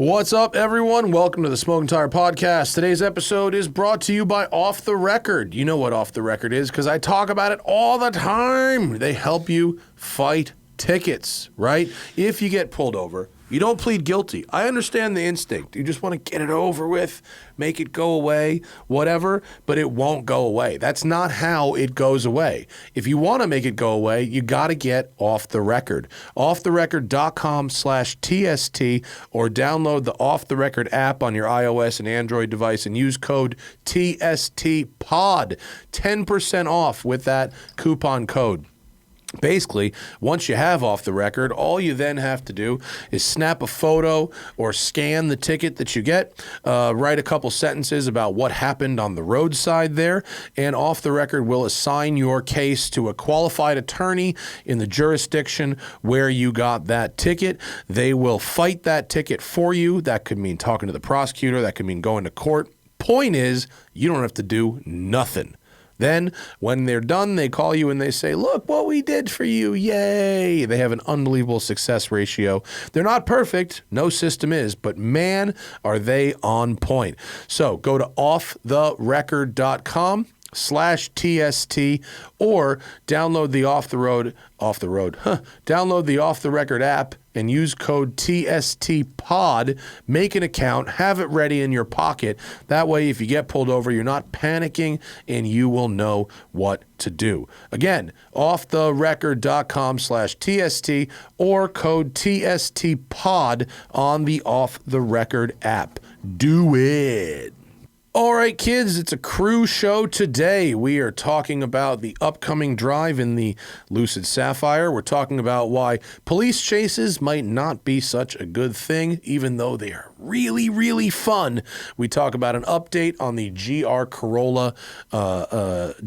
What's up, everyone? Welcome to the Smoking Tire Podcast. Today's episode is brought to you by Off the Record. You know what Off the Record is because I talk about it all the time. They help you fight tickets, right? If you get pulled over, you don't plead guilty. I understand the instinct. You just want to get it over with, make it go away, whatever, but it won't go away. That's not how it goes away. If you want to make it go away, you got to get Off the Record. offtherecord.com/TST or download the Off the Record app on your iOS and Android device and use code TSTPOD. 10% off with that coupon code. Basically, once you have Off the Record, all you then have to do is snap a photo or scan the ticket that you get, write a couple sentences about what happened on the roadside there, and Off the Record will assign your case to a qualified attorney in the jurisdiction where you got that ticket. They will fight that ticket for you. That could mean talking to the prosecutor. That could mean going to court. Point is, you don't have to do nothing. Then, when they're done, they call you and they say, look what we did for you, yay. They have an unbelievable success ratio. They're not perfect, no system is, but man, are they on point. So go to offtherecord.com/TST or download the download the Off the Record app and use code TSTPOD, make an account, have it ready in your pocket. That way, if you get pulled over, you're not panicking and you will know what to do. Again, offtherecord.com/TST or code TSTPOD on the Off the Record app. Do it. All right, kids, it's a crew show today. We are talking about the upcoming drive in the Lucid Sapphire. We're talking about why police chases might not be such a good thing, even though they are really, really fun. We talk about an update on the GR Corolla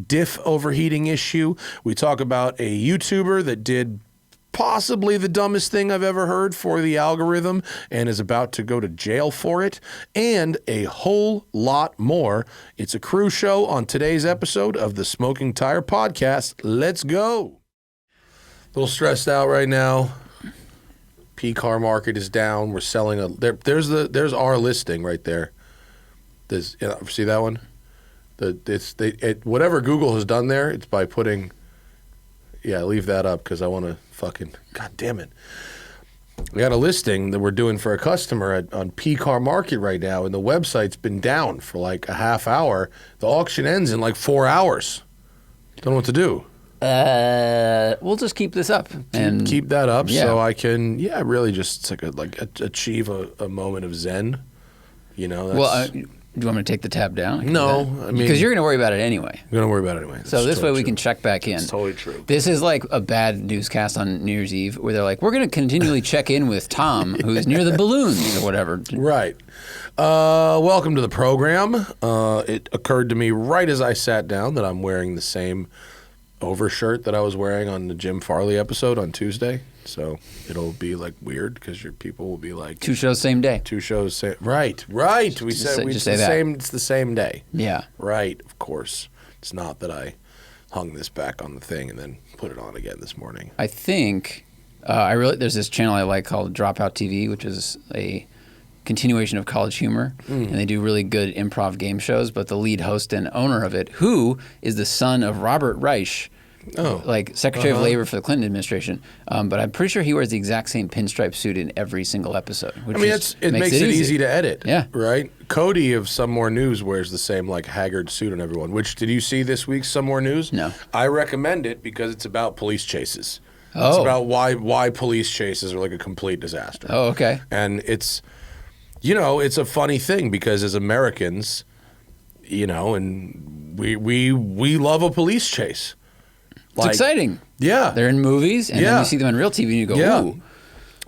diff overheating issue. We talk about a YouTuber that did possibly the dumbest thing I've ever heard for the algorithm and is about to go to jail for it, and a whole lot more. It's a crew show on today's episode of the Smoking Tire Podcast. Let's go. A little stressed out right now. P-car market is down. We're selling there's our listing right there. See that one? Whatever Google has done there, it's by putting. Yeah, leave that up because I want to God damn it. We got a listing that we're doing for a customer on P-Car Market right now, and the website's been down for like a half hour. The auction ends in like 4 hours. Don't know what to do. We'll just keep this up. And keep that up so I can, really just achieve a moment of zen. You know, do you want me to take the tab down? No, I mean, because you're going to worry about it anyway. I'm going to worry about it anyway. So this way we can check back in. It's totally true. This is like a bad newscast on New Year's Eve where they're like, we're going to continually check in with Tom, who's near the balloons or whatever. Right. Welcome to the program. It occurred to me right as I sat down that I'm wearing the same overshirt that I was wearing on the Jim Farley episode on Tuesday. So it'll be like weird because your people will be like 2 shows same day. 2 shows same right. We said it's the same day. Yeah. Right, of course. It's not that I hung this back on the thing and then put it on again this morning. I think there's this channel I like called Dropout TV, which is a continuation of College Humor, and they do really good improv game shows, but the lead host and owner of it, who is the son of Robert Reich, like Secretary of Labor for the Clinton administration, but I'm pretty sure he wears the exact same pinstripe suit in every single episode. Which it makes it easy to edit. Yeah. Right? Cody of Some More News wears the same like haggard suit on everyone. Which, did you see this week's Some More News? No. I recommend it because it's about police chases. Oh. It's about why police chases are like a complete disaster. Oh, okay. And it's a funny thing because as Americans, and we love a police chase. It's exciting. Yeah. They're in movies, and then you see them on real TV, and you go, ooh.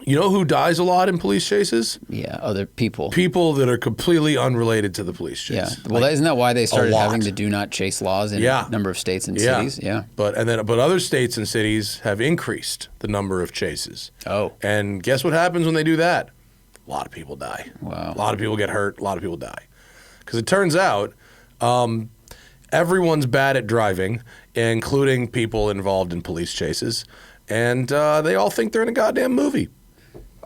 You know who dies a lot in police chases? Yeah, other people. People that are completely unrelated to the police chase. Yeah. Well, isn't that why they started having the do not chase laws in a number of states and cities? Yeah. But other states and cities have increased the number of chases. Oh. And guess what happens when they do that? A lot of people die. Wow. A lot of people get hurt. A lot of people die. Because it turns out everyone's bad at driving, including people involved in police chases, and they all think they're in a goddamn movie.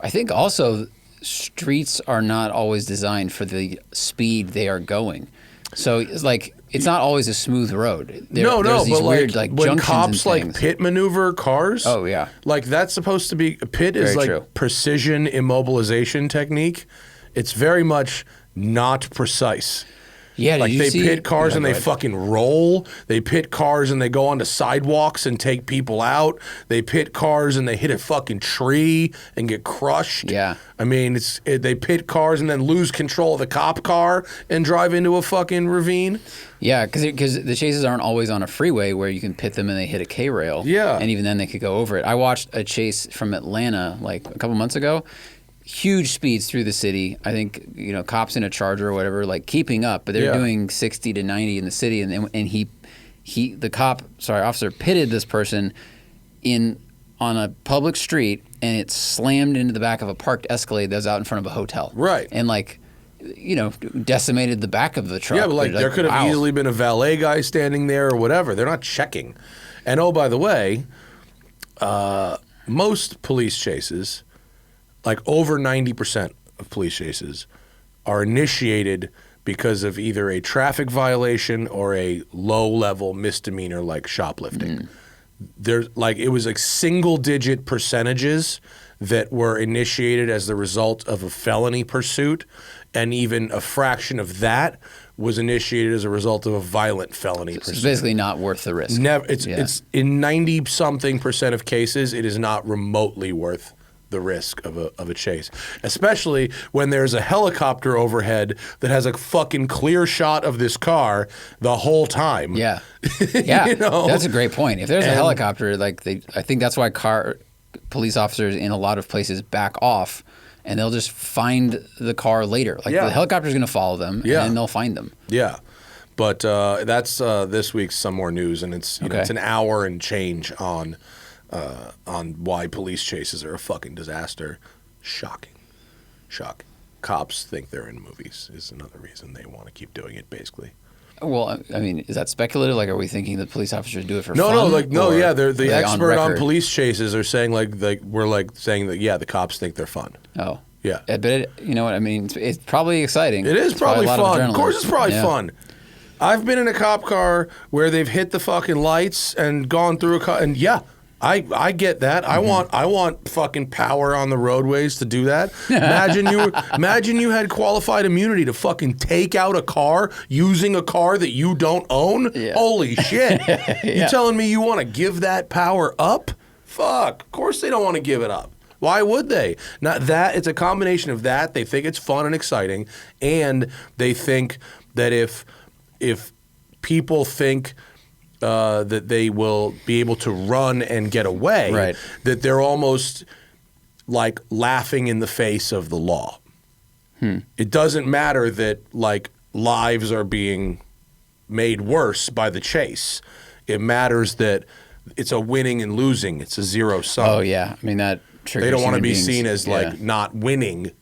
I think also streets are not always designed for the speed they are going. So it's like it's not always a smooth road. There's these but weird, like when junctions cops and like things. pit maneuver cars. Oh, yeah. Like that's supposed to be pit is Very like true. precision immobilization technique. It's very much not precise. Yeah, did Like you they see? pit cars Yeah, and go they ahead. fucking roll. They pit cars and they go onto sidewalks and take people out. They pit cars and they hit a fucking tree and get crushed. Yeah. I mean, they pit cars and then lose control of the cop car and drive into a fucking ravine. Yeah, because the chases aren't always on a freeway where you can pit them and they hit a K-rail. Yeah. And even then they could go over it. I watched a chase from Atlanta like a couple months ago. Huge speeds through the city. I think, cops in a Charger or whatever, like keeping up, but they're doing 60 to 90 in the city. And the officer pitted this person on a public street, and it slammed into the back of a parked Escalade that was out in front of a hotel. Right. And decimated the back of the truck. Yeah, but like there could have easily been a valet guy standing there or whatever. They're not checking. And oh, by the way, most police chases, like over 90% of police chases, are initiated because of either a traffic violation or a low-level misdemeanor like shoplifting. There's like it was like single-digit percentages that were initiated as the result of a felony pursuit, and even a fraction of that was initiated as a result of a violent felony pursuit. It's basically not worth the risk. It's in 90-something% of cases, it is not remotely worth the risk of a chase, especially when there's a helicopter overhead that has a fucking clear shot of this car the whole time. Yeah, yeah, that's a great point. If there's a helicopter, I think that's why police officers in a lot of places back off, and they'll just find the car later. The helicopter's going to follow them, and then they'll find them. Yeah, but that's this week's Some More News, and it's it's an hour and change on why police chases are a fucking disaster. Shocking. Cops think they're in movies is another reason they want to keep doing it, basically. Well, I mean, is that speculative? Like, are we thinking that police officers do it for fun? They're the expert on record? police chases are saying we're saying that the cops think they're fun. Oh. Yeah. But you know what I mean? It's probably exciting. It is probably a lot fun. Of adrenaline. course it's probably fun. I've been in a cop car where they've hit the fucking lights and gone through a car, and I get that. Mm-hmm. I want fucking power on the roadways to do that. Imagine you had qualified immunity to fucking take out a car using a car that you don't own. Yeah. Holy shit! You telling me you want to give that power up? Fuck. Of course they don't want to give it up. Why would they? Not that. It's a combination of that. They think it's fun and exciting, and they think that if people think that they will be able to run and get away, right, that they're almost like laughing in the face of the law. It doesn't matter that like lives are being made worse by the chase. It matters that it's a winning and losing. It's a zero sum. Oh yeah, I mean that triggers. They don't want to be human beings. seen as like not winning.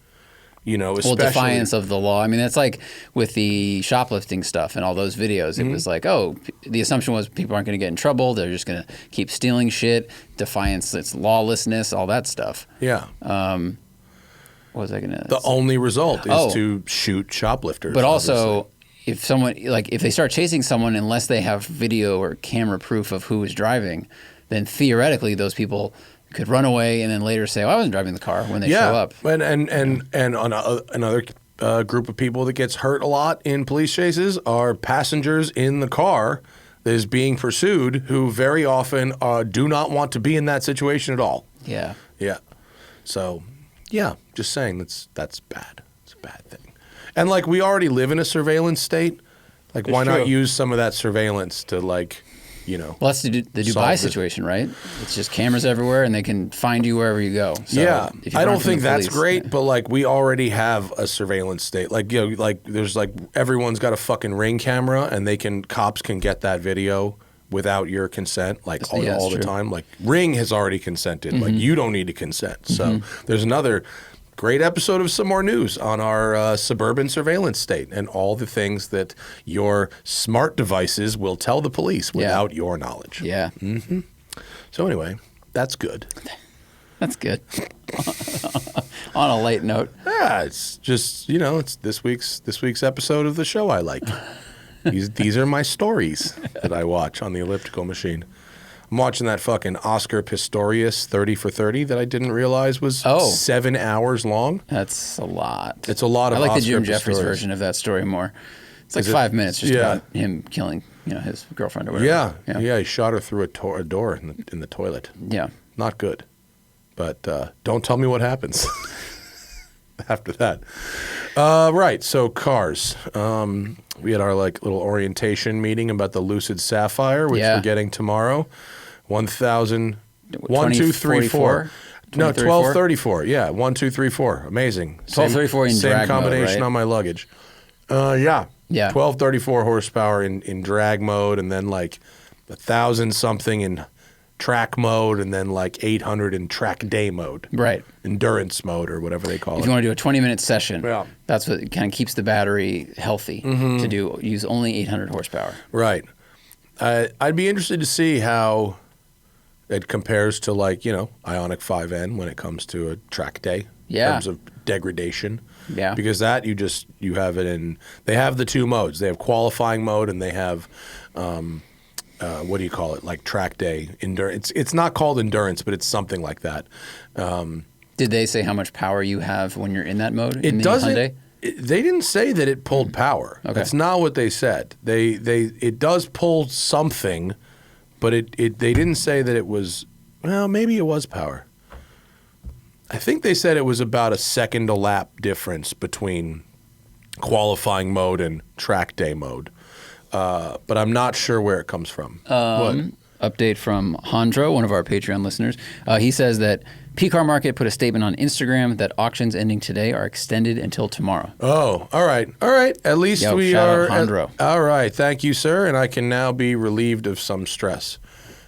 Especially defiance of the law. I mean, that's like with the shoplifting stuff and all those videos. It was like, the assumption was people aren't going to get in trouble. They're just going to keep stealing shit. Defiance, it's lawlessness, all that stuff. Yeah. What was I going to? The only result is to shoot shoplifters. But also, if they start chasing someone, unless they have video or camera proof of who is driving, then theoretically those people could run away and then later say, I wasn't driving the car when they show up. And another group of people that gets hurt a lot in police chases are passengers in the car that is being pursued who very often do not want to be in that situation at all. Yeah. Yeah. So, just saying that's bad. It's a bad thing. And like we already live in a surveillance state. Like why not use some of that surveillance to like Well, that's the Dubai situation, right? It's just cameras everywhere, and they can find you wherever you go. So I don't think that's great, but like we already have a surveillance state. Like like there's like everyone's got a fucking Ring camera, and cops can get that video without your consent, like all the time. Like Ring has already consented. Like you don't need to consent. So there's another great episode of Some More News on our suburban surveillance state and all the things that your smart devices will tell the police without your knowledge. Yeah. So anyway, that's good. That's good. On a late note. Yeah, it's just, it's this week's episode of the show I like. These are my stories that I watch on the elliptical machine. I'm watching that fucking Oscar Pistorius 30 for 30 that I didn't realize was 7 hours long. That's a lot. It's a lot of I like Oscar the Jim Jeffries Pistorius. version of that story more. It's like 5 minutes just about him killing, his girlfriend or whatever. Yeah, he shot her through a door in the toilet. Yeah. Not good. But don't tell me what happens after that. Right, so cars. We had our little orientation meeting about the Lucid Sapphire, which we're getting tomorrow. 1,000, 1, 2, 3, 4. No, 1234. Yeah, 1, 2, 3, 4. Amazing. 1234 in same drag combination mode, right? on my luggage. Yeah. 1234 horsepower in drag mode, and then 1,000 something in track mode, and then 800 in track day mode. Right. Endurance mode or whatever they call it. If you want to do a 20-minute session, Yeah. that's what kind of keeps the battery healthy to use only 800 horsepower. Right. I'd be interested to see how it compares to Ioniq 5N when it comes to a track day in terms of degradation. Yeah. Because that you have it in, they have the two modes. They have qualifying mode and they have, what do you call it? Like track day endurance. It's not called endurance, but it's something like that. Did they say how much power you have when you're in that mode? It doesn't. They didn't say that it pulled power. Okay. That's not what they said. It does pull something, but they didn't say that it was. Well, maybe it was power. I think they said it was about a second a lap difference between qualifying mode and track day mode, but I'm not sure where it comes from. Update from Hondro, one of our Patreon listeners. He says that P-Car Market put a statement on Instagram that auctions ending today are extended until tomorrow. Oh, all right. At least we shout are. out Hondro. All right, thank you, sir, and I can now be relieved of some stress.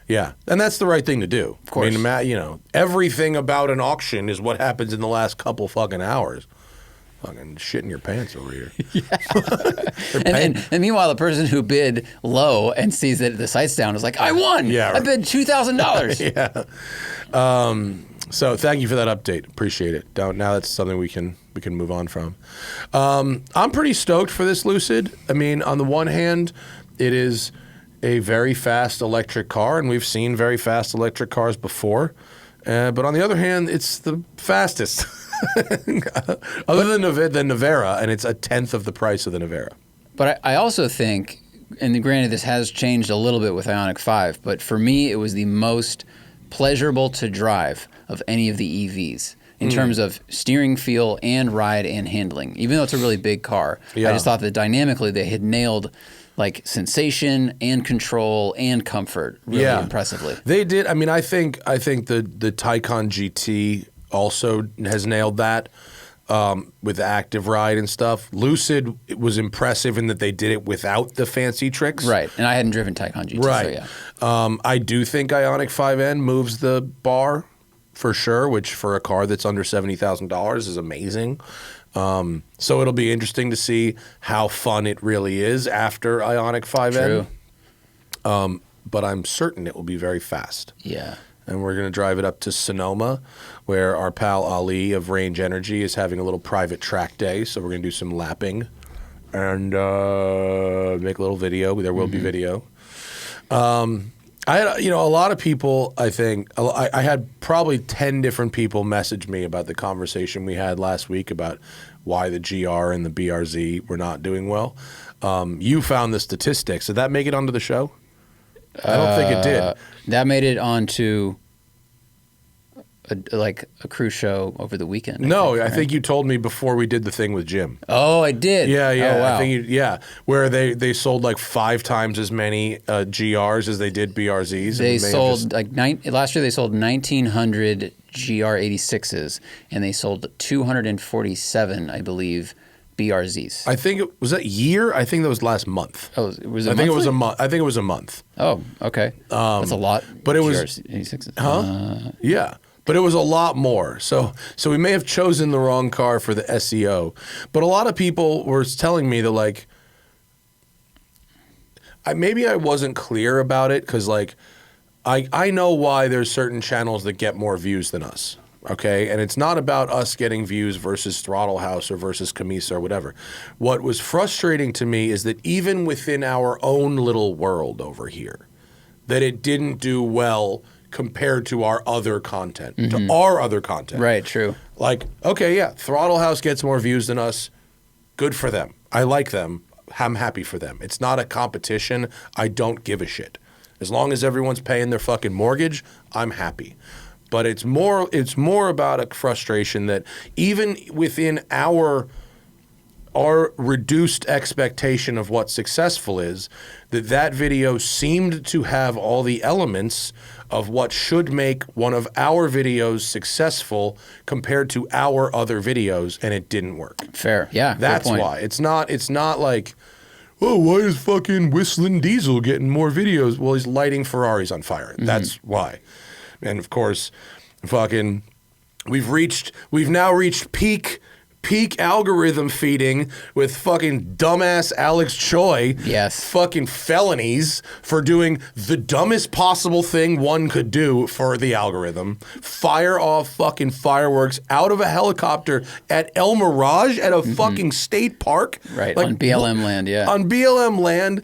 Yeah, and that's the right thing to do. Of course. I mean, everything about an auction is what happens in the last couple fucking hours. Fucking shitting your pants over here. And meanwhile, the person who bid low and sees that the site's down is like, I won. Yeah, I bid $2,000. Yeah. So thank you for that update. Appreciate it. Now that's something we can move on from. I'm pretty stoked for this Lucid. I mean, on the one hand, it is a very fast electric car, and we've seen very fast electric cars before. But on the other hand, it's the fastest. Other than Navara, and it's a tenth of the price of the Navara. But I also think, and granted this has changed a little bit with Ioniq 5, but for me it was the most pleasurable to drive of any of the EVs in terms of steering feel and ride and handling. Even though it's a really big car, I just thought that dynamically they had nailed sensation and control and comfort really impressively. They did. I mean, I think the Taycan GT also has nailed that with active ride and stuff. Lucid, it was impressive in that they did it without the fancy tricks. Right, and I hadn't driven Taycan GT, right. So yeah. I do think Ioniq 5N moves the bar for sure, which for a car that's under $70,000 is amazing. So it'll be interesting to see how fun it really is after Ioniq 5N. True. But I'm certain it will be very fast. Yeah. And we're going to drive it up to Sonoma, where our pal Ali of Range Energy is having a little private track day. So we're going to do some lapping and make a little video. There will be video. I had, a lot of people, I think, I had probably 10 different people message me about the conversation we had last week about why the GR and the BRZ were not doing well. You found the statistics. Did that make it onto the show? I don't think it did. That made it onto a cruise show over the weekend. I think you told me before we did the thing with Jim. Oh, I did. Yeah. Oh, wow. I think where they sold 5 times as many GRs as they did BRZs. They sold last year. They sold 1,900 GR86s, and they sold 247, I believe, BRZs. I think was that year. I think that was last month. Oh, was it? I think it was a month. I think it was a month. Oh, okay. That's a lot. But it was GR86s. Huh? Yeah. But it was a lot more. So we may have chosen the wrong car for the SEO. But a lot of people were telling me that maybe I wasn't clear about it because I know why there's certain channels that get more views than us. okay? And it's not about us getting views versus Throttle House or versus Camisa or whatever. What was frustrating to me is that even within our own little world over here, that it didn't do well compared to our other content, to our other content. Right, true. Like, okay, yeah, Throttle House gets more views than us. Good for them. I like them. I'm happy for them. It's not a competition. I don't give a shit. As long as everyone's paying their fucking mortgage, I'm happy. But it's more about a frustration that even within our reduced expectation of what successful is, that video seemed to have all the elements of what should make one of our videos successful compared to our other videos, and it didn't work. Fair. Yeah. That's why. It's not like, oh, why is fucking Whistling Diesel getting more videos? Well, he's lighting Ferraris on fire. That's why. And of course, fucking, we've now reached peak algorithm feeding with fucking dumbass Alex Choi. Yes. Fucking felonies for doing the dumbest possible thing one could do for the algorithm. Fire off fucking fireworks out of a helicopter at El Mirage at a fucking state park. Right, Like, on BLM land, yeah. On BLM land.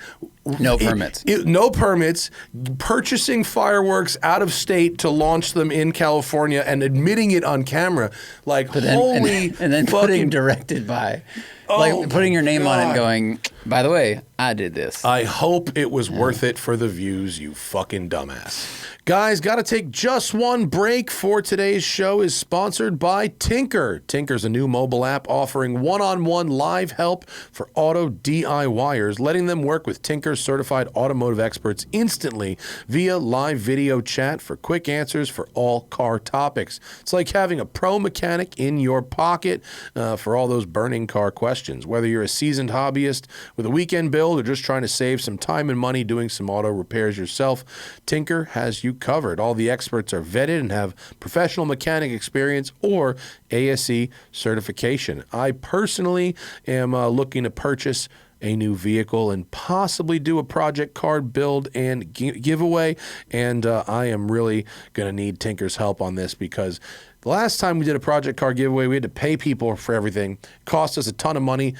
No permits. No permits, purchasing fireworks out of state to launch them in California and admitting it on camera. Like, But then, holy and then fucking... putting directed by. Oh Like putting your name on it God. and going, by the way, I did this. I hope it was worth it for the views, you fucking dumbass. Guys, got to take just one break for today's show is sponsored by Tinker. Tinker's a new mobile app offering one-on-one live help for auto DIYers, letting them work with Tinker's certified automotive experts instantly via live video chat for quick answers for all car topics. It's like having a pro mechanic in your pocket for all those burning car questions. Whether you're a seasoned hobbyist with a weekend build or just trying to save some time and money doing some auto repairs yourself, Tinker has you covered. All the experts are vetted and have professional mechanic experience or ASE certification. I personally am looking to purchase a new vehicle and possibly do a project card build and giveaway, and I am really going to need Tinker's help on this because the last time we did a project card giveaway, we had to pay people for everything. It cost us a ton of money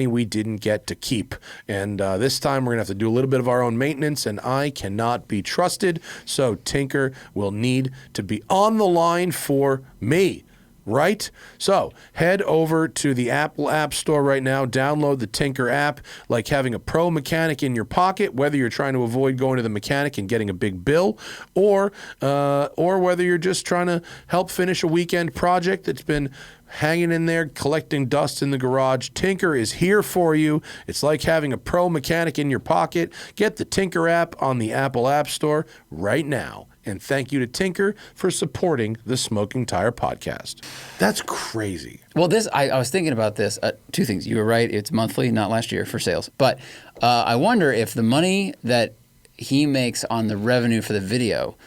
we didn't get to keep. And this time we're going to have to do a little bit of our own maintenance, and I cannot be trusted. So Tinker will need to be on the line for me. Right? So head over to the Apple App Store right now, download the Tinker app, like having a pro mechanic in your pocket, whether you're trying to avoid going to the mechanic and getting a big bill, or whether you're just trying to help finish a weekend project that's been hanging in there, collecting dust in the garage. Tinker is here for you. It's like having a pro mechanic in your pocket. Get the Tinker app on the Apple App Store right now. And thank you to Tinker for supporting the Smoking Tire Podcast. That's crazy. Well, I was thinking about this. Two things. You were right. It's monthly, not last year for sales. But I wonder if the money that he makes on the revenue for the video,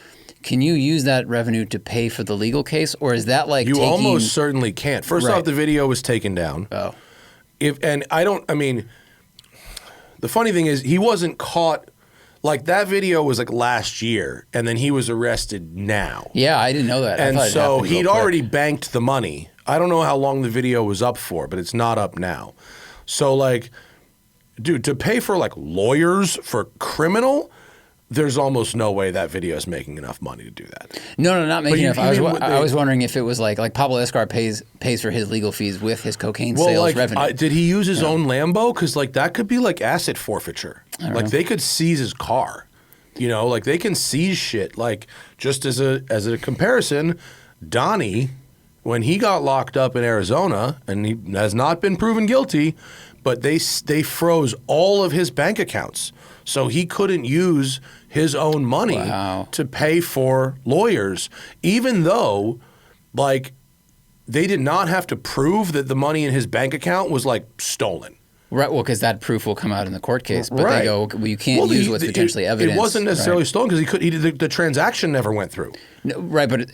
can you use that revenue to pay for the legal case? Or is that like You almost certainly can't. First Right. off, the video was taken down. Oh. The funny thing is he wasn't caught. Like, that video was like last year, and then he was arrested now. Yeah, I didn't know that. I And thought it so happened real he'd quick. already banked the money. I don't know how long the video was up for, but it's not up now. So, like, dude, to pay for, like, lawyers for criminal, there's almost no way that video is making enough money to do that. No, not making you- enough. you mean I was wondering if it was like Pablo Escobar pays for his legal fees with his cocaine Well, sales like, revenue. did he use his own Lambo? Because, like, that could be, like, asset forfeiture. Like, they could seize his car. You know, like, they can seize shit. Like, just as a comparison, Donnie, when he got locked up in Arizona, and he has not been proven guilty, but they froze all of his bank accounts. So he couldn't use his own money Wow. to pay for lawyers, even though, like, they did not have to prove that the money in his bank account was, like, stolen. Right, well, because that proof will come out in the court case. But Right. they go, well, you can't use what's potentially evidence. It wasn't necessarily right? stolen because the transaction never went through. No, right, but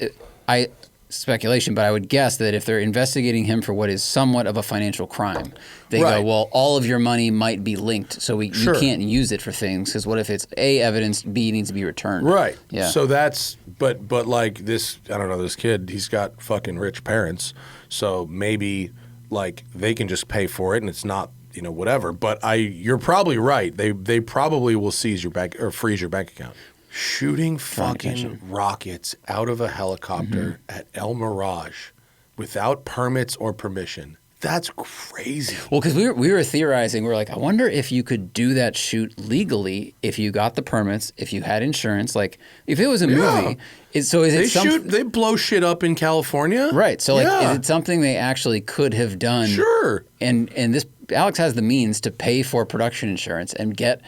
speculation, but I would guess that if they're investigating him for what is somewhat of a financial crime, they go, well, all of your money might be linked, so you can't use it for things, because what if it's A, evidence, B, needs to be returned. Right. Yeah. So that's, but like this, I don't know, this kid, he's got fucking rich parents, so maybe like they can just pay for it and it's not, you know, whatever. But you're probably right. They probably will seize your bank or freeze your bank account. Shooting fucking rockets out of a helicopter at El Mirage without permits or permission. That's crazy. Well, because we were theorizing, we were like, I wonder if you could do that shoot legally if you got the permits, if you had insurance. Like, if it was a movie, they blow shit up in California, right? So, like, is it something they actually could have done? Sure. And this Alex has the means to pay for production insurance and get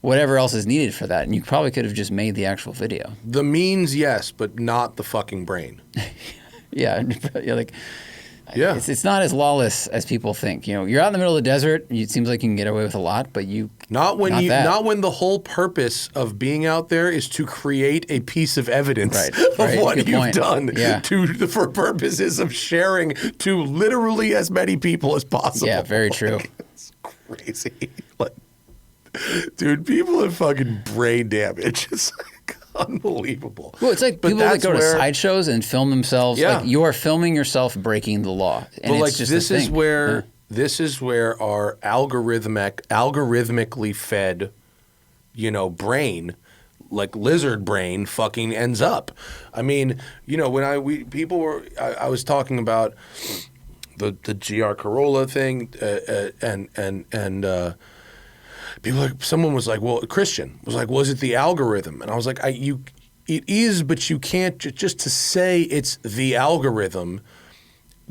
whatever else is needed for that, and you probably could have just made the actual video. The means, yes, but not the fucking brain. Yeah, like. Yeah, it's not as lawless as people think. You know, you're out in the middle of the desert. It seems like you can get away with a lot, but not when the whole purpose of being out there is to create a piece of evidence of what you've done for purposes of sharing to literally as many people as possible. Yeah, very true. It's crazy. Like, dude, people have fucking brain damage. It's like unbelievable. Well, it's like people that go to sideshows and film themselves. Yeah. Like, you are filming yourself breaking the law. And but like this is where our algorithmically fed, you know, brain, like lizard brain, fucking ends up. I mean, you know, when I was talking about the GR Corolla thing, and people like, someone was like, well, Christian was like, was it the algorithm? And I was like, it is, but you can't just to say it's the algorithm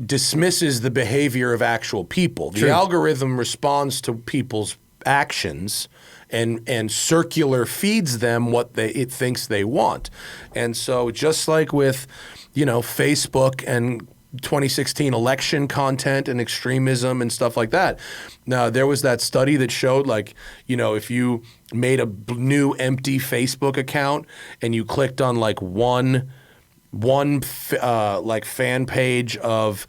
dismisses the behavior of actual people. The algorithm responds to people's actions and circular feeds them what it thinks they want. And so just like with, you know, Facebook and 2016 election content and extremism and stuff like that. Now, there was that study that showed, like, you know, if you made a new empty Facebook account and you clicked on like one like fan page of,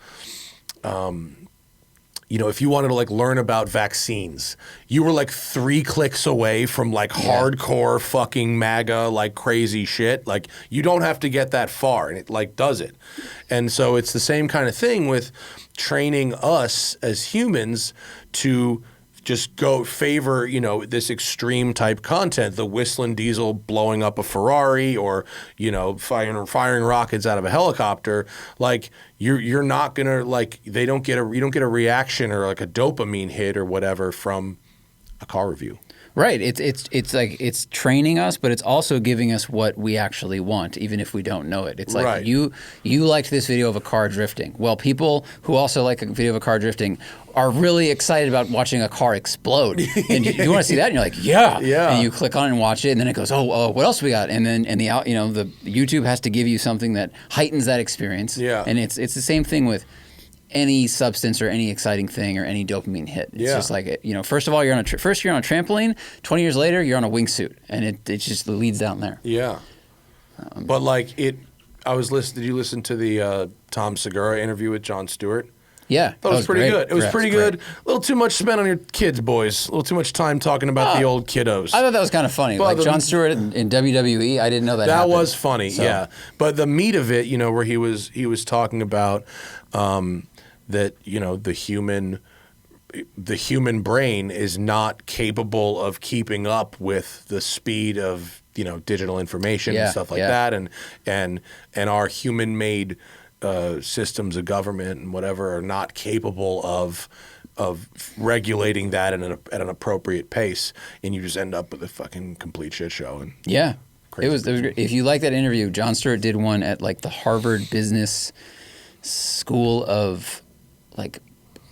you know, if you wanted to like learn about vaccines, you were like 3 clicks away from like hardcore fucking MAGA, like crazy shit. Like, you don't have to get that far, and it like does it. And so it's the same kind of thing with training us as humans to just go favor, you know, this extreme type content, the whistling diesel blowing up a Ferrari, or, you know, firing rockets out of a helicopter. Like, you're not gonna, like, you don't get a reaction or like a dopamine hit or whatever from a car review. Right. It's like it's training us, but it's also giving us what we actually want, even if we don't know it. It's like you liked this video of a car drifting. Well, people who also like a video of a car drifting are really excited about watching a car explode. And you want to see that, and you're like, yeah. And you click on it and watch it, and then it goes, oh, what else we got? And then the YouTube has to give you something that heightens that experience. Yeah. And it's the same thing with any substance or any exciting thing or any dopamine hit. It's just like, you know, first of all, you're on a trampoline. 20 years later, you're on a wingsuit, and it just leads down there. Yeah. But like did you listen to the Tom Segura interview with Jon Stewart? Yeah. That was pretty good. It was pretty good. A little too much spent on your kids, boys. A little too much time talking about the old kiddos. I thought that was kind of funny. But like Jon Stewart in WWE, I didn't know that happened. That was funny, yeah. But the meat of it, you know, where he was talking about that, you know, the human brain is not capable of keeping up with the speed of, you know, digital information and stuff like that, and our human-made systems of government and whatever are not capable of regulating that at an appropriate pace, and you just end up with a fucking complete shit show. And it was great. If you like that interview, Jon Stewart did one at like the Harvard Business School of, like,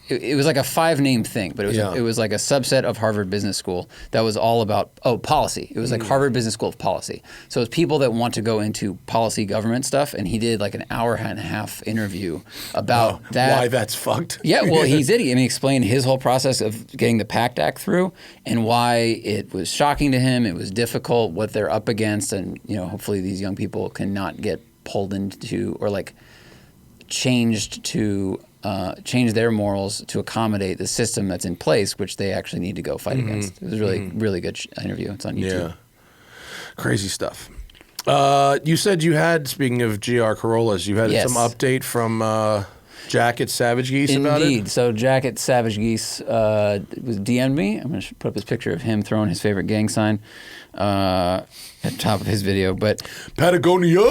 it was like a 5-name thing, but it was like a subset of Harvard Business School that was all about policy. It was like Harvard Business School of Policy. So it's people that want to go into policy government stuff, and he did like an 1.5-hour interview about that. Why that's fucked. Yeah, well, he explained his whole process of getting the PACT Act through and why it was shocking to him, it was difficult, what they're up against, and, you know, hopefully these young people cannot get pulled into or like changed to change their morals to accommodate the system that's in place, which they actually need to go fight against. It was a really good interview. It's on YouTube. Yeah. Crazy stuff. You said you had, speaking of GR Corollas, you had Yes. some update from Jack at Savage Geese about it? Indeed. So Jack at Savage Geese was DM'd me. I'm going to put up this picture of him throwing his favorite gang sign at the top of his video. But Patagonia!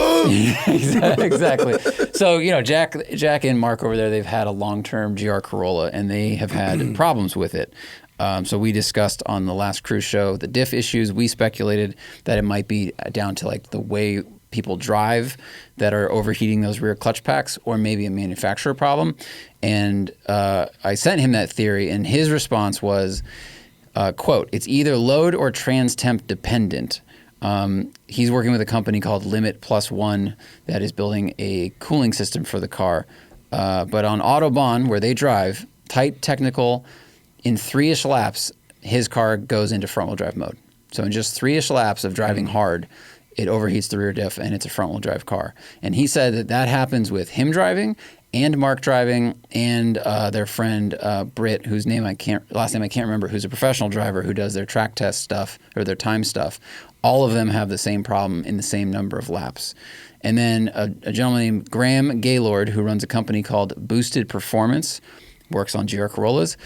exactly. So, Jack and Mark over there, they've had a long-term GR Corolla, and they have had problems with it. So we discussed on the last cruise show the diff issues. We speculated that it might be down to like the way people drive that are overheating those rear clutch packs, or maybe a manufacturer problem. And I sent him that theory, and his response was, quote, "It's either load or trans temp dependent." He's working with a company called Limit Plus One that is building a cooling system for the car. But on Autobahn, where they drive, tight technical, in 3-ish laps, his car goes into front-wheel drive mode. So in just 3-ish laps of driving hard, it overheats the rear diff, and it's a front-wheel drive car. And he said that happens with him driving and Mark driving and their friend Britt, whose last name I can't remember, who's a professional driver who does their track test stuff or their time stuff. All of them have the same problem in the same number of laps. And then a gentleman named Graham Gaylord, who runs a company called Boosted Performance, works on GR Corollas.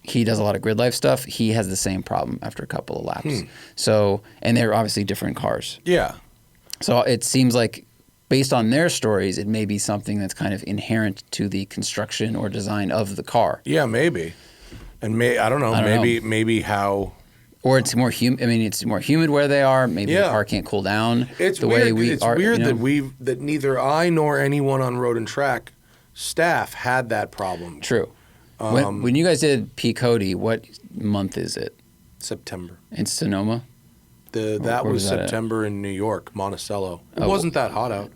He does a lot of grid life stuff. He has the same problem after a couple of laps. So, and they're obviously different cars. Yeah. So it seems like, based on their stories, it may be something that's kind of inherent to the construction or design of the car. Yeah, maybe. And I don't know. Maybe how. Or it's more humid. I mean, it's more humid where they are. Maybe the car can't cool down. It's the weird. way we it's are. Weird that neither I nor anyone on Road and Track staff had that problem. True. When you guys did P. Cody, what month is it? September. In Sonoma? That Where was was that September in New York, Monticello. It wasn't that hot out.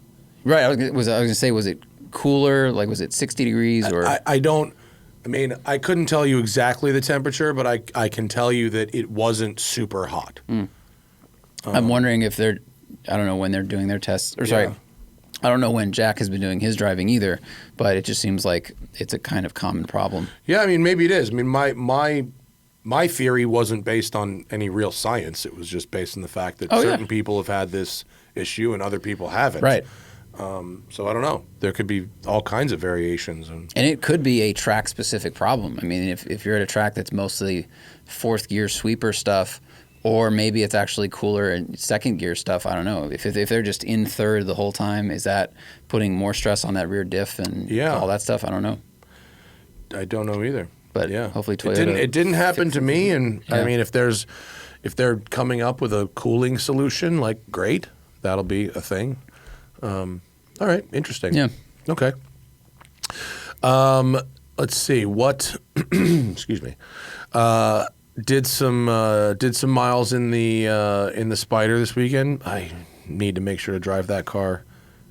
Right. I was going to say, was it cooler? Like, was it 60 degrees? Or I couldn't tell you exactly the temperature, but I can tell you that it wasn't super hot. I'm wondering if I don't know when they're doing their tests. Or sorry, I don't know when Jack has been doing his driving either, but it just seems like it's a kind of common problem. Yeah, I mean, maybe it is. I mean, my theory wasn't based on any real science. It was just based on the fact that certain people have had this issue and other people haven't. Right. So I don't know. There could be all kinds of variations. And it could be a track-specific problem. I mean, if you're at a track that's mostly fourth gear sweeper stuff, or maybe it's actually cooler and second gear stuff. I don't know. If they're just in third the whole time, is that putting more stress on that rear diff and all that stuff? I don't know. I don't know either. But hopefully Toyota. It didn't happen to me. And I mean, if they're coming up with a cooling solution, like, great, that'll be a thing. All right, interesting. Yeah. Okay. Let's see what. Excuse me. Did some miles in the Spider this weekend. I need to make sure to drive that car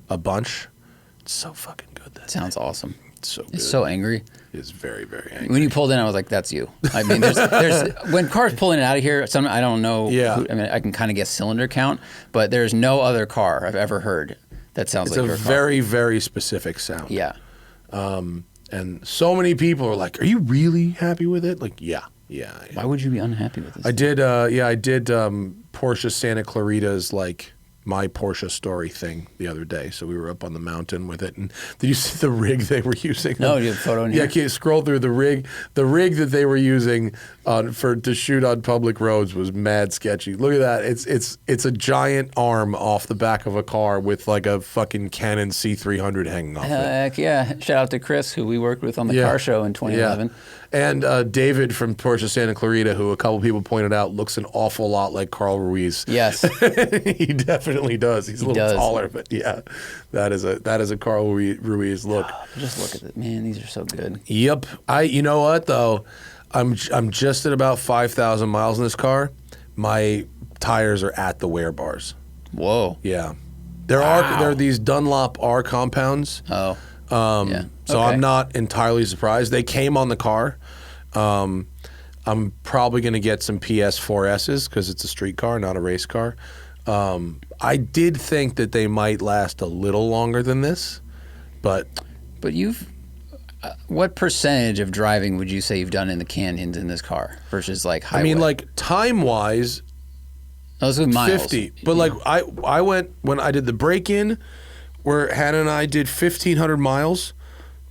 a bunch. It's so fucking good. That sounds awesome. It's so good. It's so angry. It's very, very angry. When you pulled in, I was like, "That's you." I mean, there's when cars pulling it out of here. I don't know. Yeah. I mean, I can kind of guess cylinder count, but there's no other car I've ever heard that sounds like your car. It's a very, very specific sound. Yeah. And so many people are like, "Are you really happy with it?" Like, yeah. Why would you be unhappy with this? I did Porsche Santa Clarita's like my Porsche story thing the other day. So we were up on the mountain with it, and did you see the rig they were using? No, you have a photo in here? Yeah, can you scroll through the rig? The rig that they were using to shoot on public roads was mad sketchy. Look at that. It's a giant arm off the back of a car with like a fucking Canon C300 hanging off it. Heck yeah. Shout out to Chris, who we worked with on the car show in 2011. Yeah. And David from Porsche Santa Clarita, who a couple people pointed out looks an awful lot like Carl Ruiz. Yes. He definitely does. He's a little taller, but yeah, that is a Carl Ruiz look. Just look at it. Man, these are so good. Yep. You know what, though? I'm just at about 5,000 miles in this car. My tires are at the wear bars. Whoa. Yeah. There are these Dunlop R compounds. Oh. So I'm not entirely surprised. They came on the car. I'm probably going to get some PS4Ss because it's a street car, not a race car. I did think that they might last a little longer than this, But you've what percentage of driving would you say you've done in the canyons in this car versus like highway? I mean, like time-wise, those are miles. 50. But like I went when I did the break-in, where Hannah and I did 1,500 miles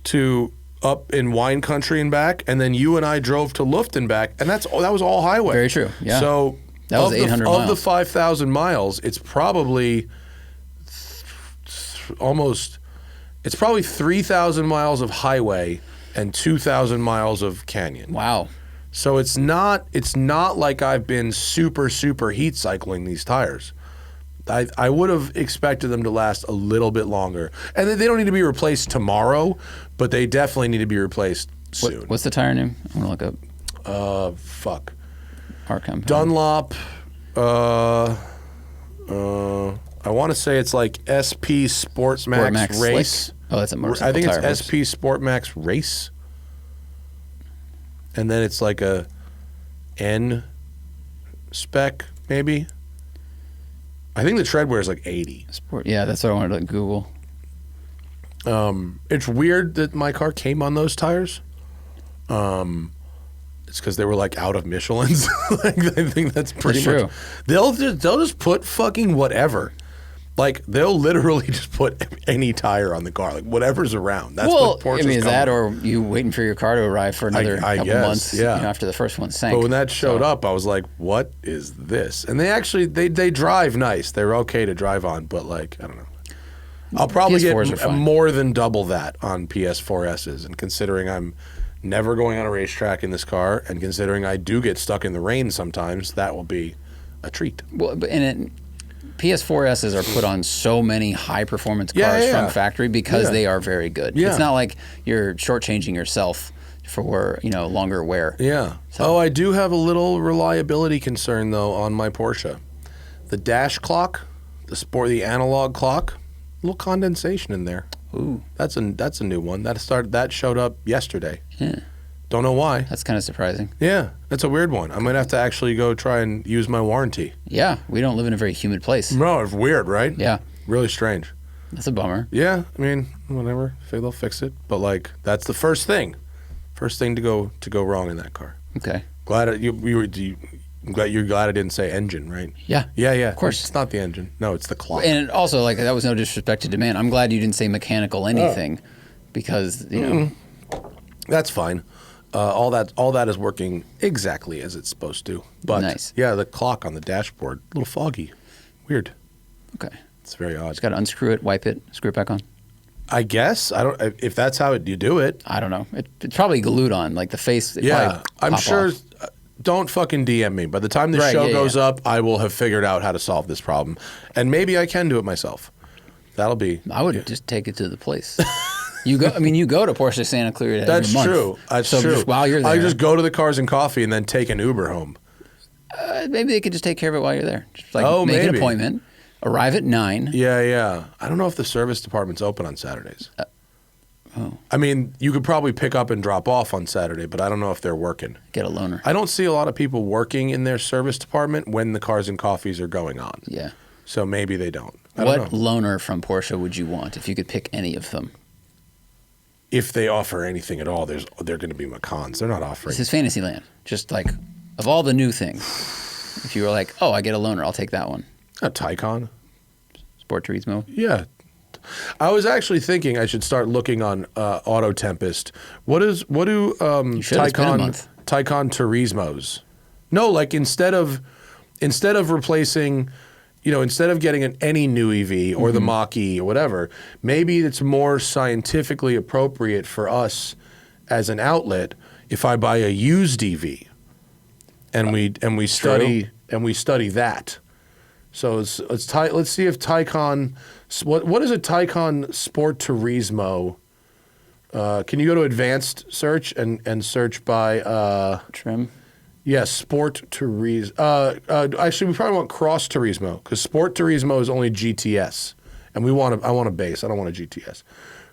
to up in wine country and back, and then you and I drove to Luft and back, and that was all highway. Very true. Yeah. So that was 800 miles. Of the 5,000 miles, it's probably it's probably 3,000 miles of highway and 2,000 miles of canyon. Wow. So it's not like I've been super heat cycling these tires. I would have expected them to last a little bit longer. And they don't need to be replaced tomorrow, but they definitely need to be replaced soon. What's the tire name? I'm going to look up. Fuck. Our company. Dunlop. I want to say it's like SP Sport Max Race. Slick? Oh, that's a motorcycle I think tire. it's SP Sport Max Race. And then it's like a N spec, maybe. I think the tread wear is like 80. Sport. Yeah, that's what I wanted to Google. It's weird that my car came on those tires. It's because they were like out of Michelin's. Like, I think that's pretty much. They'll just put fucking whatever. Like they'll literally just put any tire on the car, like whatever's around. That's what Porsche's is that or you waiting for your car to arrive for another couple months? Yeah. After the first one sank. But when that showed up, I was like, "What is this?" And they actually they drive nice. They're okay to drive on, but like I don't know. I'll probably get more than double that on PS4Ss, and considering I'm never going on a racetrack in this car, and considering I do get stuck in the rain sometimes, that will be a treat. Well, PS4Ss are put on so many high-performance cars from factory because they are very good. Yeah. It's not like you're shortchanging yourself for longer wear. Yeah. So. Oh, I do have a little reliability concern though on my Porsche. The dash clock, the analog clock, a little condensation in there. Ooh, that's a new one that showed up yesterday. Yeah. Don't know why. That's kind of surprising. Yeah, that's a weird one. I might have to actually go try and use my warranty. Yeah, we don't live in a very humid place. No, it's weird, right? Yeah. Really strange. That's a bummer. Yeah, I mean, whatever. They'll fix it. But like, that's the first thing to go wrong in that car. Okay. Glad you're glad I didn't say engine, right? Yeah. Yeah. Of course. It's not the engine. No, it's the clock. And also, like, that was no disrespect to demand. I'm glad you didn't say mechanical anything because, That's fine. All that is working exactly as it's supposed to. But nice. Yeah, the clock on the dashboard, a little foggy. Weird. Okay. It's very odd. Just got to unscrew it, wipe it, screw it back on. I guess. I don't. If that's how you do it. I don't know. It's probably glued on, like the face. Yeah, I'm sure. Off. Don't fucking DM me. By the time the show goes up, I will have figured out how to solve this problem, and maybe I can do it myself. That'll be. I would just take it to the place. You go to Porsche Santa Clara every month. That's true. That's true. Just while you're there, I just go to the Cars and Coffee and then take an Uber home. Maybe they could just take care of it while you're there. Just like make an appointment, arrive at 9. Yeah. I don't know if the service department's open on Saturdays. I mean, you could probably pick up and drop off on Saturday, but I don't know if they're working. Get a loaner. I don't see a lot of people working in their service department when the Cars and Coffees are going on. Yeah. So maybe they don't. What loaner from Porsche would you want if you could pick any of them? If they offer anything at all, they're going to be Macans. They're not offering. This is Fantasyland. Just like, of all the new things, if you were like, oh, I get a loaner, I'll take that one. A Taycan. Sport Turismo. Yeah. I was actually thinking I should start looking on Auto Tempest. What do Taycan Turismos? No, like instead of replacing, instead of getting any new EV or the Mach-E or whatever, maybe it's more scientifically appropriate for us as an outlet if I buy a used EV and we study that. So let's see if Taycan. What is a Taycan Sport Turismo? Can you go to advanced search and search by trim? Yes, Sport Turismo. Actually, we probably want Cross Turismo because Sport Turismo is only GTS, and I want a base. I don't want a GTS.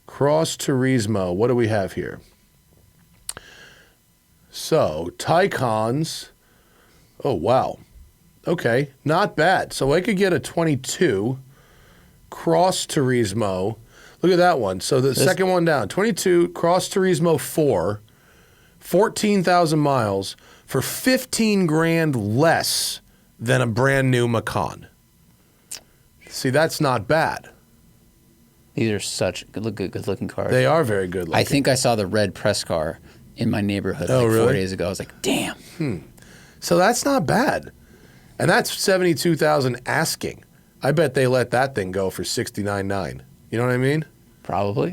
Cross Turismo. What do we have here? So Taycans. Oh wow. Okay, not bad. So I could get a 22 Cross Turismo. Look at that one. So the second one down, 22 Cross Turismo 4, 14,000 miles for 15 grand less than a brand new Macan. See, that's not bad. These are such good looking cars. They are very good looking. I think I saw the red press car in my neighborhood really? 4 days ago. I was like, damn. So that's not bad. And that's 72,000 asking. I bet they let that thing go for 69.9. You know what I mean? Probably.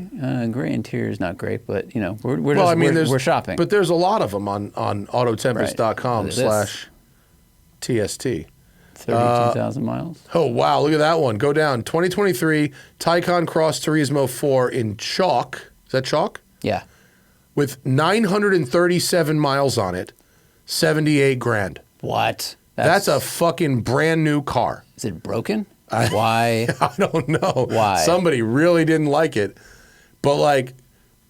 Gray interior is not great, but you know, we're shopping. But there's a lot of them on autotempest.com/TST. 32,000 miles. Oh, wow. Look at that one. Go down. 2023 Taycan Cross Turismo 4 in chalk. Is that chalk? Yeah. With 937 miles on it. 78 grand. What? That's a fucking brand new car. Is it broken? Why? I don't know. Why? Somebody really didn't like it. But like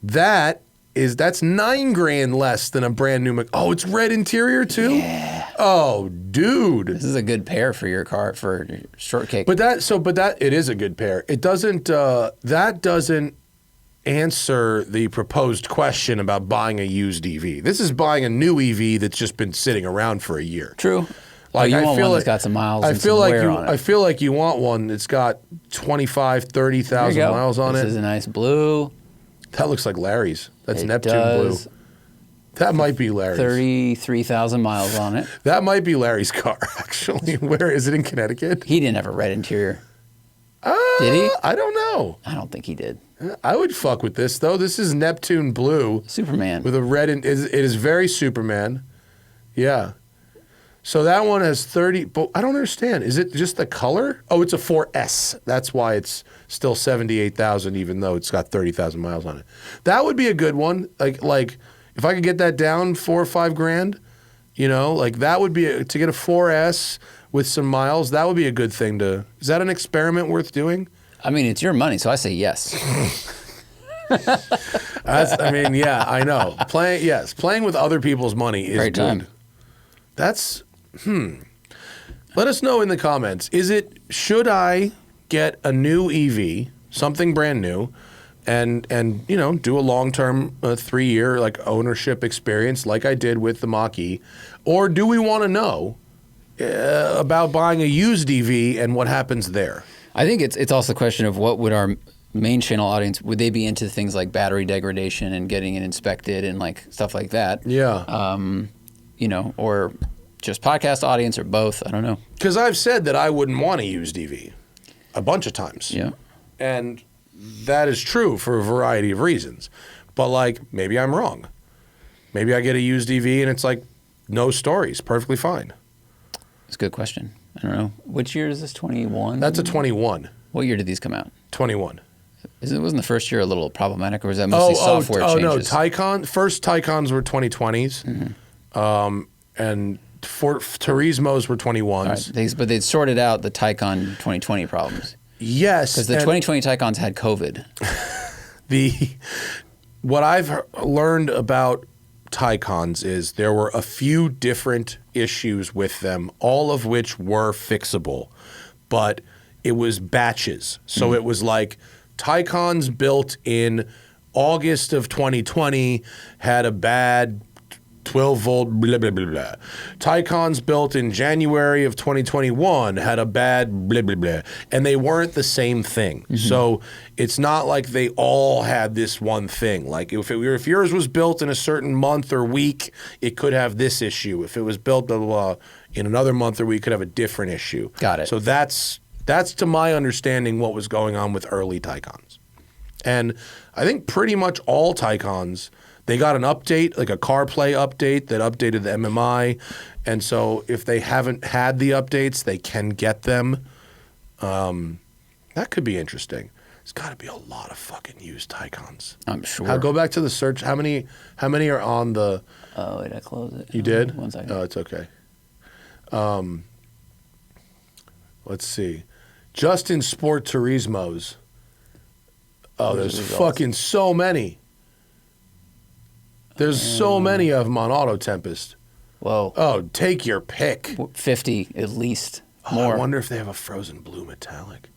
that's 9 grand less than a brand new Oh, it's red interior too? Yeah. Oh, dude. This is a good pair for your car for your shortcake. But it is a good pair. It doesn't that doesn't answer the proposed question about buying a used EV. This is buying a new EV that's just been sitting around for a year. True. Like, you want one that's got some miles and some wear on it. I feel like you want one that's got 25, 30,000 miles on it. This is a nice blue. That looks like Larry's. That's It Neptune does. blue. That might be Larry's. 33,000 miles on it. That might be Larry's car, actually. Where is it, in Connecticut? He didn't have a red interior. Did he? I don't know. I don't think he did. I would fuck with this, though. This is Neptune blue. Superman. With a red. It is very Superman. Yeah. So that one has 30, but I don't understand. Is it just the color? Oh, it's a 4S. That's why it's still 78,000, even though it's got 30,000 miles on it. That would be a good one. Like if I could get that down 4 or 5 grand, like that would be to get a 4S with some miles. That would be a good thing to. Is that an experiment worth doing? I mean, it's your money, so I say yes. Yeah, I know. Playing with other people's money is Great good. time. That's Let us know in the comments. Should I get a new EV, something brand new, and do a long-term 3-year ownership experience like I did with the Mach-E, or do we want to know about buying a used EV and what happens there? I think it's also a question of what would our main channel audience, would they be into things like battery degradation and getting it inspected and stuff like that? Yeah. Or just podcast audience or both. I don't know. Because I've said that I wouldn't want a used EV a bunch of times. Yeah. And that is true for a variety of reasons. But maybe I'm wrong. Maybe I get a used EV and it's no stories, perfectly fine. It's a good question. I don't know. Which year is this, 21? That's a 21. What year did these come out? 21. Wasn't the first year a little problematic, or was that mostly software changes? No, first Taycans were 2020s, and Turismos were 21s. Right. But they'd sorted out the Taycan 2020 problems. Yes. Because the 2020 Taycans had COVID. What I've learned about Taycans is there were a few different issues with them, all of which were fixable, but it was batches. So it was Taycans built in August of 2020 had a bad 12-volt blah, blah, blah, blah. Taycans built in January of 2021 had a bad blah, blah, blah. And they weren't the same thing. Mm-hmm. So it's not like they all had this one thing. If yours was built in a certain month or week, it could have this issue. If it was built blah, blah, blah, in another month or week, it could have a different issue. Got it. So that's to my understanding what was going on with early Taycans. And I think pretty much all Taycans, they got an update, like a CarPlay update that updated the MMI. And so if they haven't had the updates, they can get them. That could be interesting. There's got to be a lot of fucking used Taycans. I'm sure. Go back to the search. How many are on the... Oh, wait, I closed it. You did? 1 second. Oh, it's okay. Let's see. Just in Sport Turismos. Oh, there's fucking so many. There's so many of them on Auto Tempest. Whoa. Oh, take your pick. 50 at least. More. I wonder if they have a frozen blue metallic.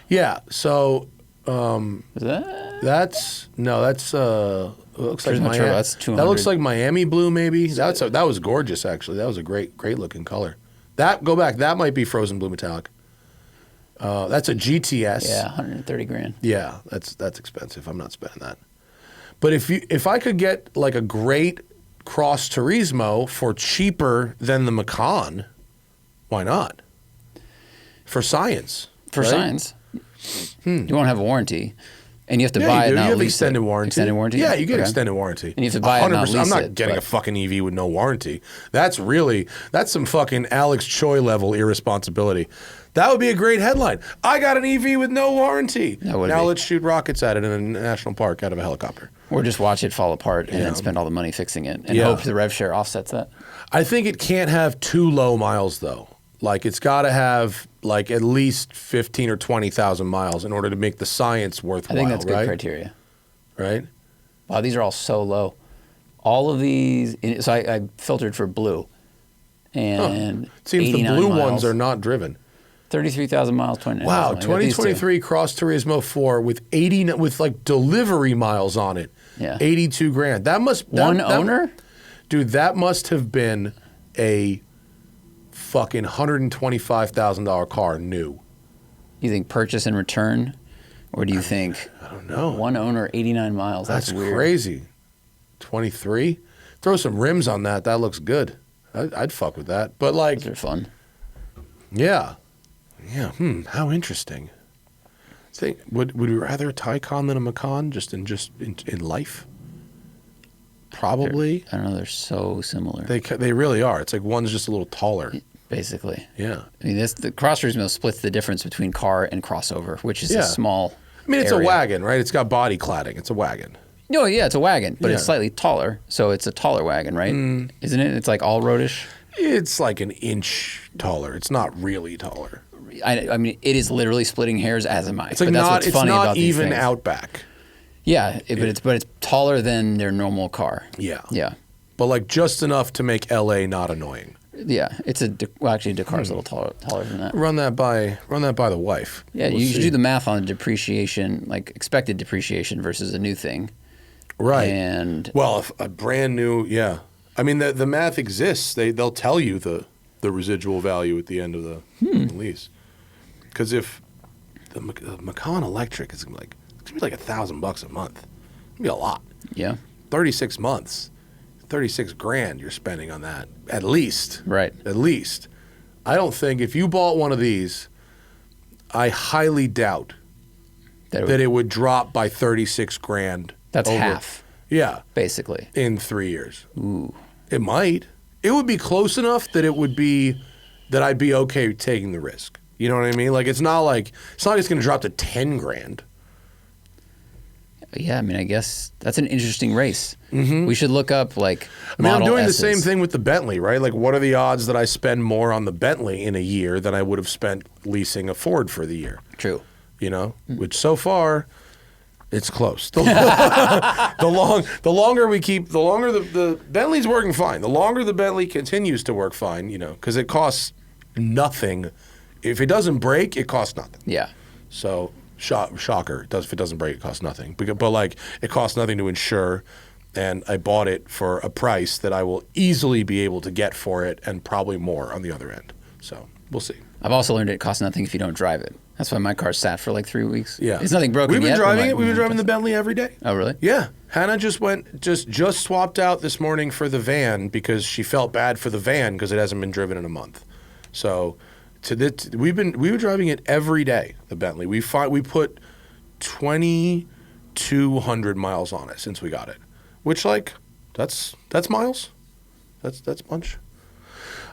Yeah, so Is that? That's it looks like Turismo Miami. Turbo, that's 200. That looks like Miami blue, maybe. That was gorgeous, actually. That was a great looking color. Go back. That might be frozen blue metallic. That's a GTS. Yeah, 130 grand. Yeah, that's expensive. I'm not spending that. But if I could get like a great Cross Turismo for cheaper than the Macan, why not? For science. For right? science, you won't have a warranty, and you have to Yeah, buy you it, do. not You have lease extended it. warranty. Extended warranty? Yeah, you get Okay. extended warranty. And you have to buy it, not 100%. lease I'm not it, getting but- a fucking EV with no warranty. That's some fucking Alex Choi level irresponsibility. That would be a great headline. I got an EV with no warranty. That would Now be. let's shoot rockets at it in a national park out of a helicopter. Or just watch it fall apart and Yeah. then spend all the money fixing it and Yeah. hope the rev share offsets that. I think it can't have too low miles though. Like it's got to have like at least 15 or 20,000 miles in order to make the science I worthwhile. think that's good right? criteria. Right? Wow, these are all so low. All of these, so I filtered for blue. And It seems the 89 blue miles, ones are not driven. 33,000 miles, 29. Wow, I got these two. 2023 Cross Turismo 4 with with like delivery miles on it. Yeah. 82 grand. That must One owner? Dude, that must have been a fucking $125,000 car new. You think purchase and return? Or do you think I don't know. one owner, 89 miles? That's weird. crazy. 23? Throw some rims on that. That looks good. I'd fuck with that. But like, Those are fun. yeah. Yeah, how interesting. Would we rather a Taycan than a Macan just in life? Probably. I don't know. They're so similar. They really are. It's like one's just a little taller. Basically. Yeah. I mean, the Cross Turismo splits the difference between car and crossover, which is Yeah. a small. I mean, it's area. a wagon, right? It's got body cladding. It's a wagon. No, yeah, it's a wagon, but it's Yeah. slightly taller, so it's a taller wagon, right? Isn't it? It's like all roadish. It's like an inch taller. It's not really taller. I mean, it is literally splitting hairs, as am I. It's like but that's not. what's It's funny not about these even things. Outback. Yeah, but it's taller than their normal car. Yeah. Yeah, But like just enough to make LA not annoying. yeah. It's actually Dakar's a little taller than that. Run that by the wife. Yeah, We'll you should see. do the math on depreciation, like expected depreciation versus a new thing. Right. And Well, if a brand new, yeah. I mean, the math exists. They'll tell you the residual value at the end of the lease. Because if the Macan Electric is gonna be like $1,000 a month. It's gonna be a lot. yeah, 36 months, 36 grand you're spending on that at least. right. At least. I don't think if you bought one of these, I highly doubt that it would drop by 36 grand. That's over- half, Yeah, basically. in 3 years. Ooh. It might. It would be close enough that I'd be okay taking the risk. You know what I mean? Like it's not like it's going to drop to 10 grand. Yeah, I mean, I guess that's an interesting race. We should look up like I mean, I'm Model doing S's. the same thing with the Bentley, right? Like what are the odds that I spend more on the Bentley in a year than I would have spent leasing a Ford for the year? True. You know, which so far it's close. The longer we keep, the longer the Bentley's working fine. The longer the Bentley continues to work fine, you know, because it costs nothing. If it doesn't break, it costs nothing. Yeah. So shocker, if it doesn't break, it costs nothing. But like it costs nothing to insure, and I bought it for a price that I will easily be able to get for it, and probably more on the other end. So we'll see. I've also learned it costs nothing if you don't drive it. That's why my car sat for like 3 weeks. Yeah, It's nothing broken We've been yet, but driving like, it. We've been driving the Bentley every day. Oh, really? Yeah, Hannah just swapped out this morning for the van because she felt bad for the van because it hasn't been driven in a month. So we were driving it every day. The Bentley. We put 2,200 miles on it since we got it, which like that's miles. That's a bunch.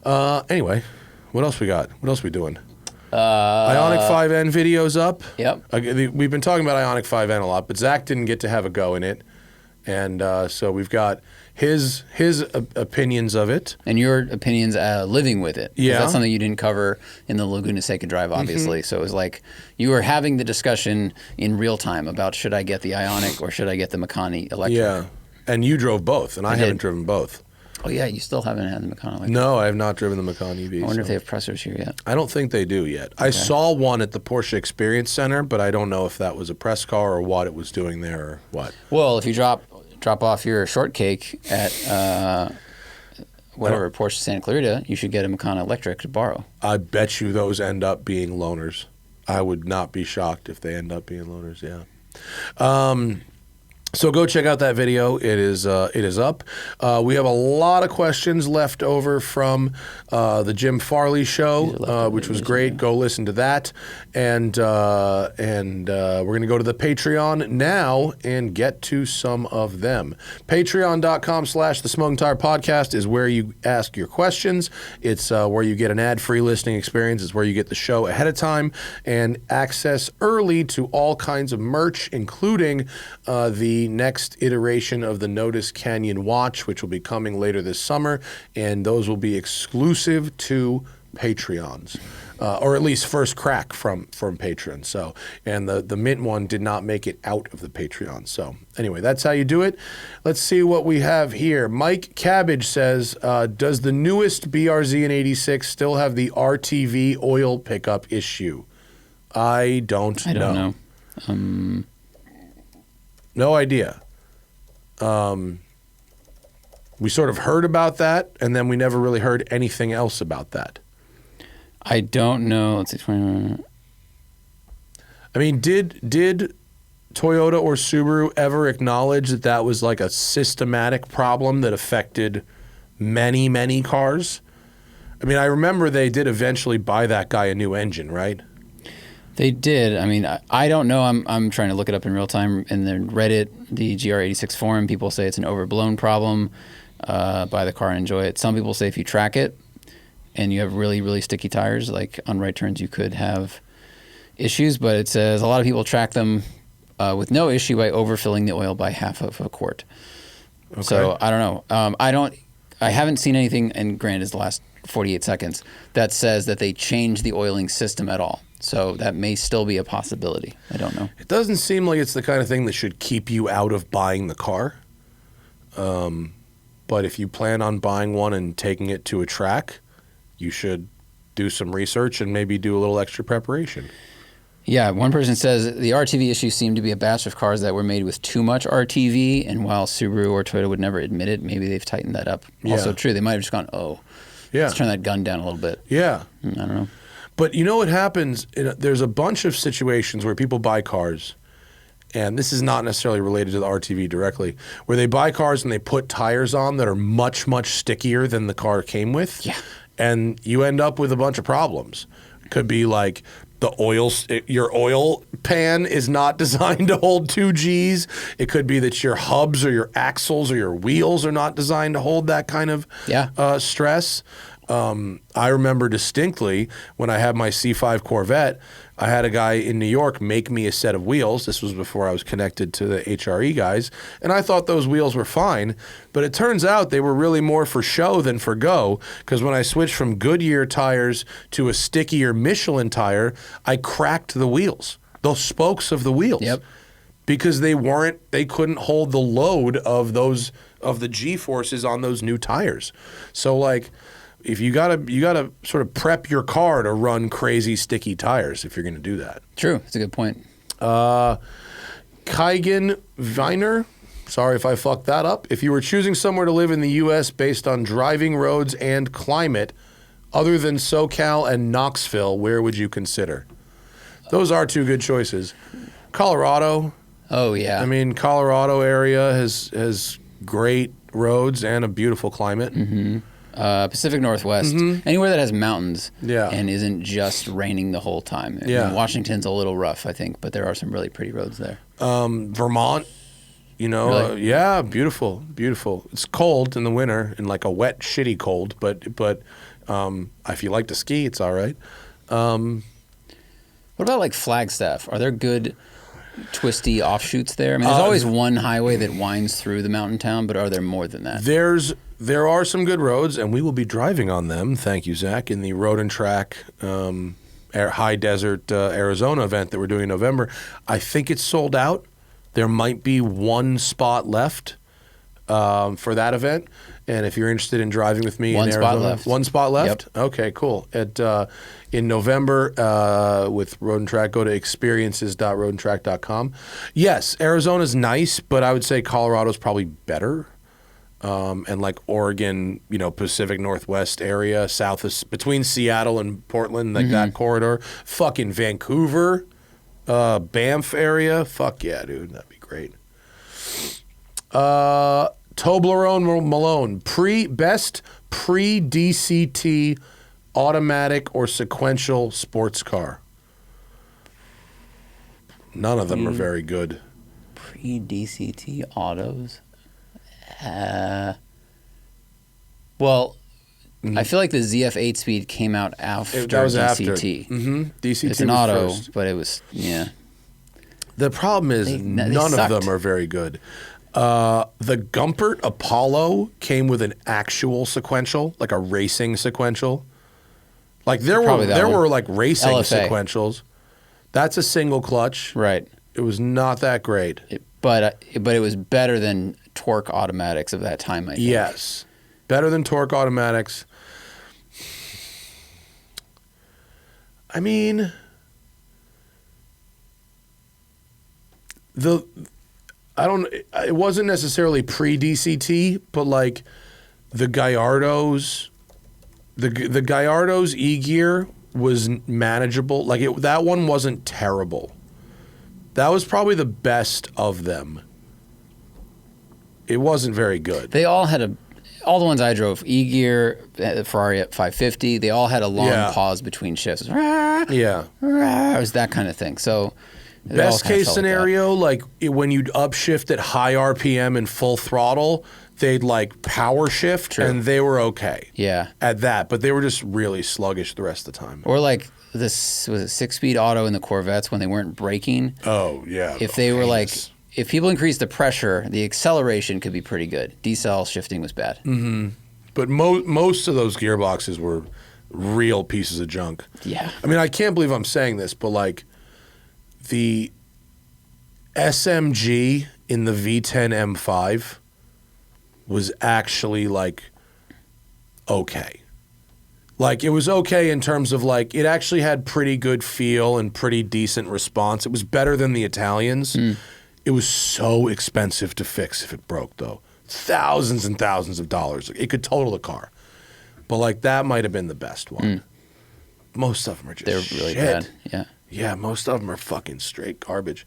Anyway, what else we got? What else we doing? Ioniq 5N videos up. Yep. We've been talking about Ioniq 5N a lot, but Zach didn't get to have a go in it, and so we've got his opinions of it. And your opinions living with it. 'Cause Yeah. That's something you didn't cover in the Laguna Seca Drive, obviously. So it was like you were having the discussion in real time about should I get the Ioniq or should I get the Macan electric. Yeah, and you drove both, and I haven't did. driven both. Oh yeah, you still haven't had the Macan electric. No, I have not driven the Macan EV. I wonder if they have pressers here yet. I don't think they do yet. I saw one at the Porsche Experience Center, but I don't know if that was a press car or what it was doing there or what. Well, if you drop off your shortcake at whatever Porsche Santa Clarita, you should get a Macan electric to borrow. I bet you those end up being loaners. I would not be shocked if they end up being loaners. Yeah. So go check out that video. It is up. We have a lot of questions left over from the Jim Farley show, which was great. Go listen to that, and we're going to go to the Patreon now and get to some of them. Patreon.com/The Smoking Tire Podcast is where you ask your questions. It's where you get an ad-free listening experience. It's where you get the show ahead of time and access early to all kinds of merch, including the next iteration of the Notice Canyon watch, which will be coming later this summer, and those will be exclusive to Patreons, or at least first crack from patrons. So, and the mint one did not make it out of the Patreon. So anyway, that's how you do it. Let's see what we have here. Mike Cabbage says, does the newest BRZ in 86 still have the RTV oil pickup issue? I don't know. No idea. We sort of heard about that, and then we never really heard anything else about that. I don't know. Let's explain. I mean, did Toyota or Subaru ever acknowledge that that was like a systematic problem that affected many, many cars? I mean, I remember they did eventually buy that guy a new engine, right? They did. I mean, I don't know. I'm trying to look it up in real time. In the Reddit, the GR86 forum, people say it's an overblown problem. Buy the car and enjoy it. Some people say if you track it and you have really, really sticky tires, like on right turns, you could have issues. But it says a lot of people track them with no issue by overfilling the oil by half of a quart. Okay. So I don't know. I haven't seen anything, and granted, it's the last 48 seconds, that says that they changed the oiling system at all. So that may still be a possibility. I don't know. It doesn't seem like it's the kind of thing that should keep you out of buying the car. But if you plan on buying one and taking it to a track, you should do some research and maybe do a little extra preparation. Yeah, one person says the RTV issue seemed to be a batch of cars that were made with too much RTV, and while Subaru or Toyota would never admit it, maybe they've tightened that up. Yeah. Also true, they might have just gone, let's turn that gun down a little bit. Yeah. I don't know. But you know what happens? There's a bunch of situations where people buy cars, and this is not necessarily related to the RTV directly, where they buy cars and they put tires on that are much, much stickier than the car came with. Yeah. And you end up with a bunch of problems. It could be like your oil pan is not designed to hold 2 Gs. It could be that your hubs or your axles or your wheels are not designed to hold that kind of stress. I remember distinctly when I had my C5 Corvette, I had a guy in New York make me a set of wheels. This was before I was connected to the HRE guys, and I thought those wheels were fine, but it turns out they were really more for show than for go, because when I switched from Goodyear tires to a stickier Michelin tire, I cracked the wheels, the spokes of the wheels. Yep. Because they couldn't hold the load of the G-forces on those new tires. So like, if you gotta sort of prep your car to run crazy sticky tires if you're going to do that. True, that's a good point. Kaigan Viner, sorry if I fucked that up. If you were choosing somewhere to live in the U.S. based on driving roads and climate, other than SoCal and Knoxville, where would you consider? Those are 2 good choices. Colorado. Oh yeah. I mean, Colorado area has great roads and a beautiful climate. Mm-hmm. Pacific Northwest, anywhere that has mountains and isn't just raining the whole time. I mean, Washington's a little rough, I think, but there are some really pretty roads there. Vermont, really? Beautiful. It's cold in the winter and like a wet, shitty cold, but if you like to ski, it's all right. What about like Flagstaff? Are there good twisty offshoots there? I mean, there's always one highway that winds through the mountain town, but are there more than that? There are some good roads, and we will be driving on them, thank you, Zach, in the Road and Track High Desert Arizona event that we're doing in November. I think it's sold out. There might be one spot left for that event, And if you're interested in driving with me One in spot Arizona, left. one spot left. Yep. Okay, cool. In November with Road and Track, go to experiences.roadandtrack.com. Yes, Arizona's nice, but I would say Colorado's probably better. And like Oregon, Pacific Northwest area, between Seattle and Portland, like that corridor. Fucking Vancouver, Banff area. Fuck yeah, dude, that'd be great. Toblerone Malone, best pre-DCT automatic or sequential sports car. None of them are very good. Pre-DCT autos? Well, I feel like the ZF 8-speed came out after That was DCT. after. DCT It's an was auto, first. but it was, yeah. The problem is none of sucked. them are very good. The Gumpert Apollo came with an actual sequential, like a racing sequential. Like there were like racing LFA. sequentials. That's a single clutch. Right. It was not that great. But it was better than torque automatics of that time, I think. Yes. Better than torque automatics. I mean, it wasn't necessarily pre-DCT, but like the Gallardo's E-Gear was manageable. Like that one wasn't terrible. That was probably the best of them. It wasn't very good. They all had all the ones I drove, E-Gear, Ferrari at 550, they all had a long pause between shifts. Yeah. It was that kind of thing. So Best case scenario, like when you'd upshift at high RPM and full throttle, they'd like power shift and they were okay. Yeah. At that, but they were just really sluggish the rest of the time. Or like this was a 6-speed auto in the Corvettes when they weren't braking. Oh, yeah. If they were like, if people increased the pressure, the acceleration could be pretty good. Decel shifting was bad. Mm-hmm. But most of those gearboxes were real pieces of junk. Yeah. I mean, I can't believe I'm saying this, but like the SMG in the V10 M5 was actually like okay. Like it was okay in terms of like it actually had pretty good feel and pretty decent response. It was better than the Italians. It was so expensive to fix if it broke though. Thousands and thousands of dollars. It could total the car. But like that might have been the best one. Most of them are just They're really bad. Yeah. Yeah, most of them are fucking straight garbage.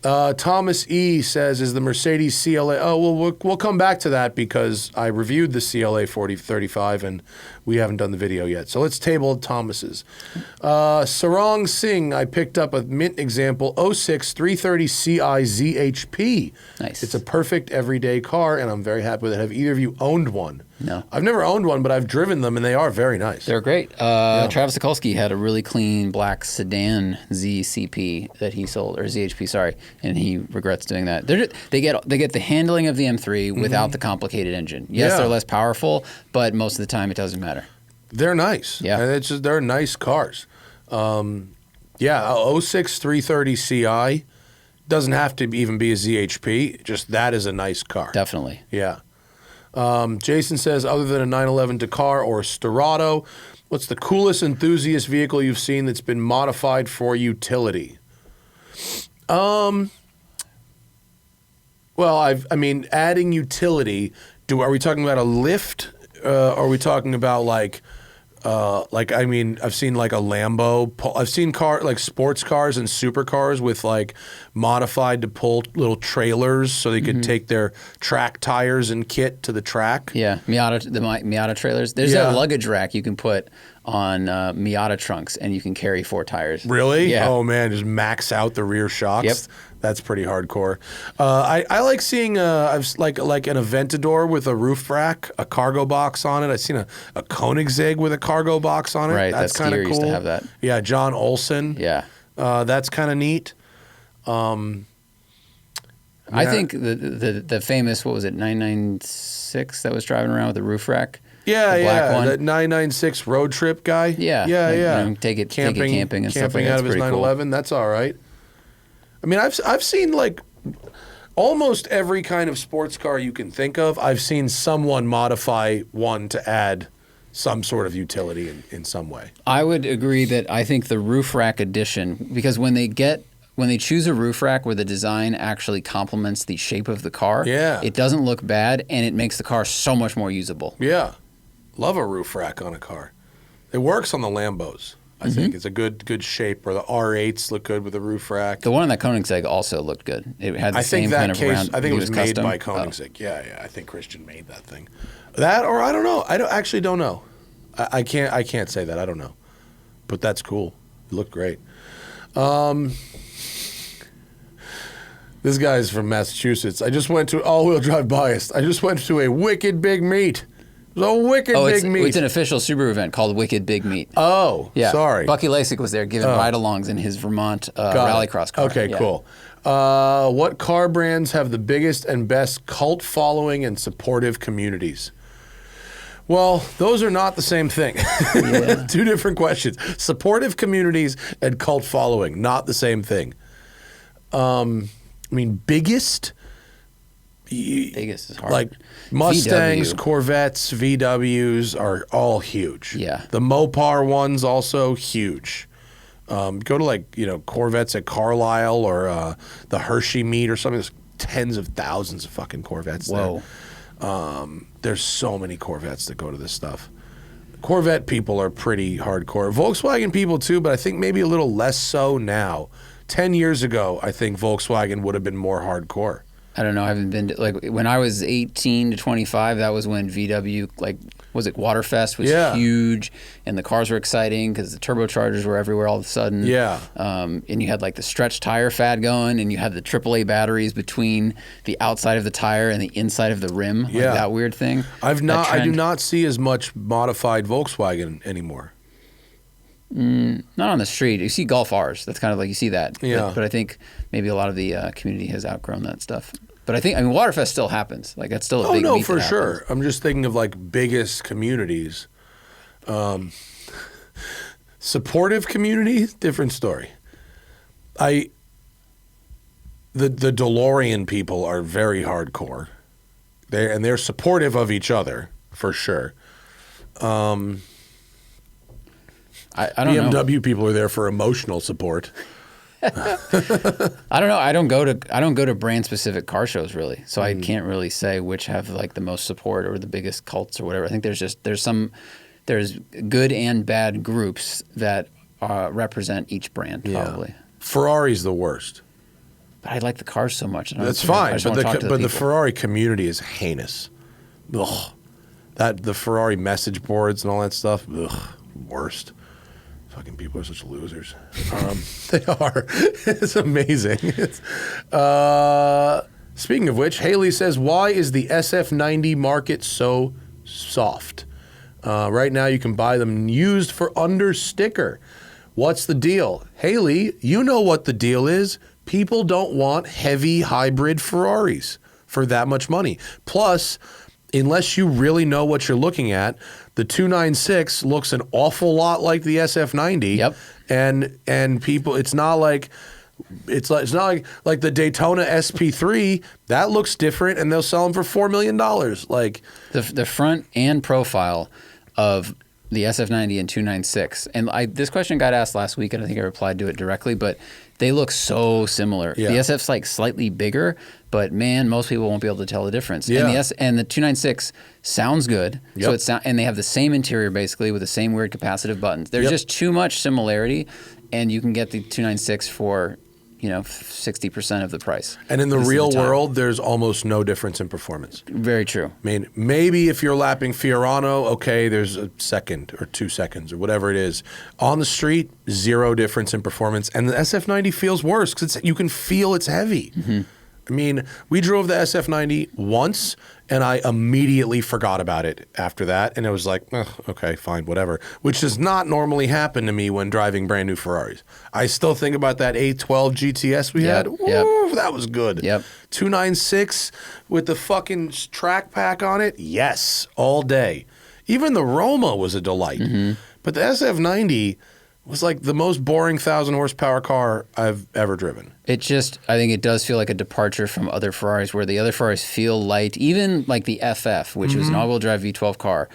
Thomas E. says, is the Mercedes CLA... Oh, well, we'll come back to that because I reviewed the CLA 4035 and we haven't done the video yet. So let's table Thomas's. Sarong Singh, I picked up a mint example, 06 330 Ci ZHP. Nice. It's a perfect everyday car and I'm very happy with it. Have either of you owned one? No. I've never owned one, but I've driven them and they are very nice. They're great. Travis Sikulski had a really clean black sedan ZCP that he sold, or ZHP, sorry, and he regrets doing that. They get the handling of the M3 without the complicated engine. Yes, they're less powerful, but most of the time it doesn't matter. They're nice. Yeah. And they're nice cars. 06 330 Ci doesn't have to even be a ZHP. Just that is a nice car. Definitely. Yeah. Jason says, other than a 911 Dakar or a Storado, what's the coolest enthusiast vehicle you've seen that's been modified for utility? Well, I mean, adding utility. Are we talking about a lift? Are we talking about I've seen like a Lambo. I've seen sports cars and supercars with like modified to pull little trailers so they could take their track tires and kit to the track. Yeah, the Miata trailers. There's a luggage rack you can put on Miata trunks and you can carry 4 tires. Really? Yeah. Oh man, just max out the rear shocks. Yep. That's pretty hardcore. I like seeing I've like an Aventador with a roof rack, a cargo box on it. I've seen a Koenigsegg with a cargo box on it. Right, That's that kind of skier cool. used to have that. Yeah, John Olson. Yeah. That's kind of neat. I think the famous, what was it, 996 that was driving around with the roof rack? Yeah, the black one? That 996 road trip guy. Yeah. Yeah. Take it camping and stuff like camping that. out of his Pretty cool. 911. That's all right. I mean, I've seen like almost every kind of sports car you can think of, I've seen someone modify one to add some sort of utility in some way. I would agree that I think the roof rack edition, because when they choose a roof rack where the design actually complements the shape of the car, it doesn't look bad and it makes the car so much more usable. Yeah. Love a roof rack on a car. It works on the Lambos. I think it's a good shape, or the R8s look good with a roof rack. The one on that Koenigsegg also looked good. It had the same kind of round. I think it was made custom. by Koenigsegg. Oh. Yeah. I think Christian made that thing. That, or I don't know. I actually don't know. I can't say that. I don't know. But that's cool. It looked great. This guy's from Massachusetts. I just went to all-wheel drive biased. I just went to a wicked big meet. It was a wicked big meet. It's an official Subaru event called Wicked Big Meet. Oh, yeah. Sorry. Bucky Lasik was there giving ride-alongs in his Vermont rallycross car. Okay, cool. What car brands have the biggest and best cult following and supportive communities? Well, those are not the same thing. Yeah. Two different questions. Supportive communities and cult following, not the same thing. Biggest? Biggest is hard. Like Mustangs, VW. Corvettes, VWs are all huge. Yeah. The Mopar ones also huge. Go to Corvettes at Carlisle or the Hershey meet or something. There's tens of thousands of fucking Corvettes there. There's so many Corvettes that go to this stuff. Corvette people are pretty hardcore. Volkswagen people too, but I think maybe a little less so now. 10 years ago, I think Volkswagen would have been more hardcore. I don't know. I haven't been to, when I was 18 to 25, that was when VW, Waterfest was huge, and the cars were exciting because the turbochargers were everywhere all of a sudden. Yeah. And you had the stretch tire fad going, and you had the AAA batteries between the outside of the tire and the inside of the rim. That weird thing. I do not see as much modified Volkswagen anymore. Not on the street. You see Golf Rs. That's kind of you see that. Yeah. But I think maybe a lot of the community has outgrown that stuff. But Waterfest still happens. That's still a big meet for sure. I'm just thinking of biggest communities. Supportive community, different story. The DeLorean people are very hardcore. They're supportive of each other for sure. I don't know. BMW people are there for emotional support. I don't know. I don't go to brand specific car shows really, so I can't really say which have the most support or the biggest cults or whatever. I think there's good and bad groups that represent each brand probably. Ferrari's the worst. But I like the cars so much. That's fine, but the Ferrari community is heinous. Ugh. The Ferrari message boards and all that stuff. Ugh, worst. Fucking people are such losers. They are. It's amazing. Speaking of which, Haley says, why is the SF90 market so soft? Right now you can buy them used for under sticker. What's the deal? Haley, you know what the deal is. People don't want heavy hybrid Ferraris for that much money. Plus, unless you really know what you're looking at, the 296 looks an awful lot like the SF90. Yep. And people, it's not like the Daytona SP3 that looks different, and they'll sell them for $4 million. The front and profile of the SF90 and 296, and this question got asked last week, and I think I replied to it directly, but they look so similar. Yeah. The SF's slightly bigger, but man, most people won't be able to tell the difference. Yeah. And the 296 sounds good. Yep. And they have the same interior basically with the same weird capacitive buttons. There's just too much similarity, and you can get the 296 for 60% of the price. And in the real world, there's almost no difference in performance. Very true. I mean, maybe if you're lapping Fiorano, okay, there's a second or 2 seconds or whatever it is. On the street, zero difference in performance. And the SF90 feels worse because you can feel it's heavy. Mm-hmm. I mean, we drove the SF90 once, and I immediately forgot about it after that. And it was like, okay, fine, whatever. Which does not normally happen to me when driving brand new Ferraris. I still think about that 812 GTS we had. Ooh, that was good. Yep. 296 with the fucking track pack on it. Yes, all day. Even the Roma was a delight. Mm-hmm. But the SF90 was like the most boring 1,000 horsepower car I've ever driven. I think it does feel like a departure from other Ferraris, where the other Ferraris feel light. Even like the FF, which was an all-wheel drive V12 car,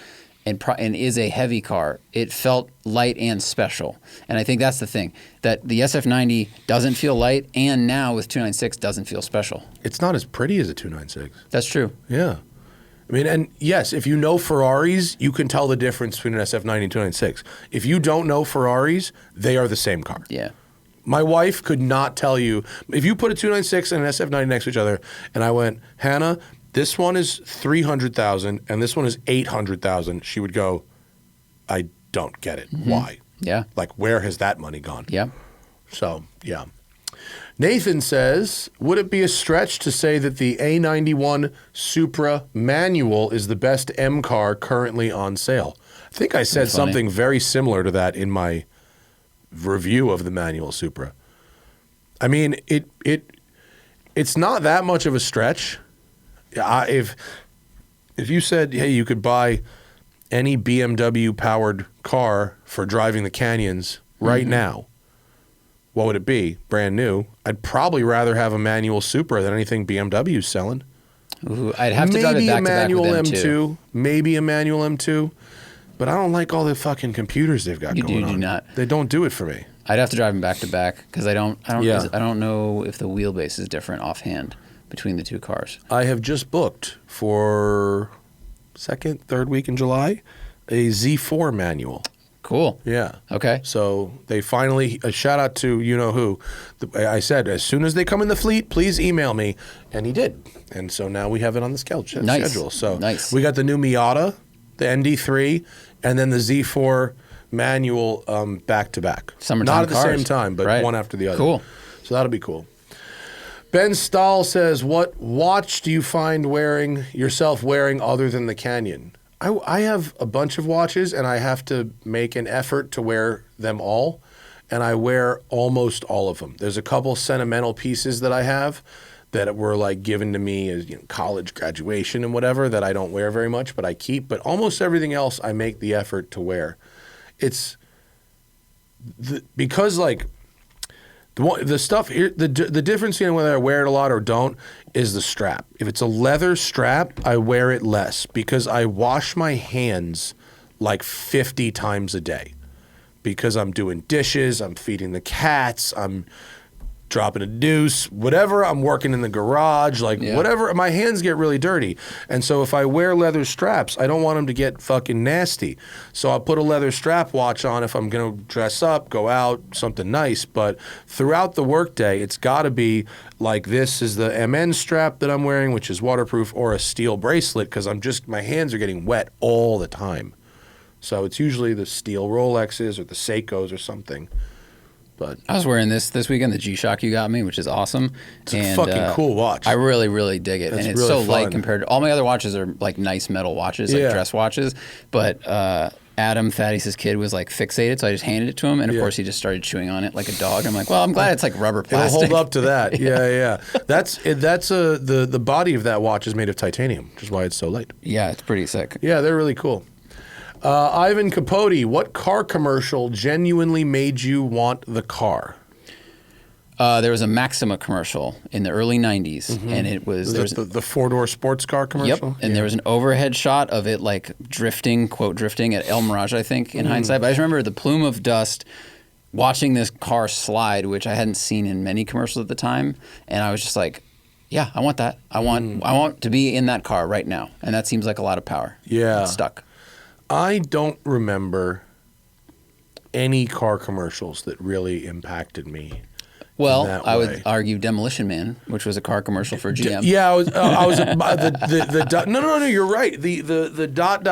and is a heavy car, it felt light and special. And I think that's the thing, that the SF90 doesn't feel light, and now with 296 doesn't feel special. It's not as pretty as a 296. That's true. Yeah. I mean, and yes, if you know Ferraris, you can tell the difference between an SF90 and 296. If you don't know Ferraris, they are the same car. Yeah. My wife could not tell you. If you put a 296 and an SF90 next to each other, and I went, Hannah, this one is 300,000 and this one is 800,000, she would go, I don't get it. Why? Yeah. Like, where has that money gone? Yeah. So, yeah. Nathan says, would it be a stretch to say that the A91 Supra manual is the best M car currently on sale? I think I said something very similar to that in my review of the manual Supra. I mean, it's not that much of a stretch. If you said, hey, you could buy any BMW powered car for driving the canyons right now, what would it be? Brand new. I'd probably rather have a manual Supra than anything BMW's selling. Ooh, I'd have to drive it back to back with M2. Maybe a manual M2. But I don't like all the fucking computers they've got going on. You do not. They don't do it for me. I'd have to drive them back to back because I don't know if the wheelbase is different offhand between the two cars. I have just booked for third week in July, a Z4 manual. Cool. Yeah. Okay. So they finally, a shout out to you-know-who. I said, as soon as they come in the fleet, please email me. And he did. And so now we have it on the schedule. So we got the new Miata, the ND3, and then the Z4 manual back to back. Summertime Not at cars. the same time, but one after the other. Cool. So that'll be cool. Ben Stahl says, what watch do you find yourself wearing other than the Canyon? I have a bunch of watches, and I have to make an effort to wear them all, and I wear almost all of them. There's a couple sentimental pieces that I have that were like given to me as college graduation and whatever that I don't wear very much, but I keep. But almost everything else I make the effort to wear. It's because like the stuff here, the difference in whether I wear it a lot or don't is the strap. If it's a leather strap, I wear it less because I wash my hands like 50 times a day because I'm doing dishes, I'm feeding the cats, I'm dropping a deuce, whatever, I'm working in the garage, whatever, my hands get really dirty. And so if I wear leather straps, I don't want them to get fucking nasty. So I'll put a leather strap watch on if I'm going to dress up, go out, something nice. But throughout the workday, it's got to be like this is the MN strap that I'm wearing, which is waterproof, or a steel bracelet because my hands are getting wet all the time. So it's usually the steel Rolexes or the Seikos or something. But I was wearing this weekend, the G-Shock you got me, which is awesome. It's a fucking cool watch. I really, really dig it. And it's really so light compared to all my other watches are like nice metal watches, like dress watches. But Adam, Thaddeus' kid, was like fixated, so I just handed it to him. And of course, he just started chewing on it like a dog. I'm like, well, I'm glad it's like rubber plastic. It'll hold up to that. Yeah. The body of that watch is made of titanium, which is why it's so light. Yeah, it's pretty sick. Yeah, they're really cool. Ivan Capote, what car commercial genuinely made you want the car? There was a Maxima commercial in the early 90s, and it was... the four-door sports car commercial? Yep, and there was an overhead shot of it like drifting, quote, drifting at El Mirage, I think, in hindsight. But I just remember the plume of dust, watching this car slide, which I hadn't seen in many commercials at the time, and I was just like, yeah, I want that. I want to be in that car right now, and that seems like a lot of power. Yeah. It's stuck. I don't remember any car commercials that really impacted me. Well, I would argue Demolition Man, which was a car commercial for GM. No, you're right. The dot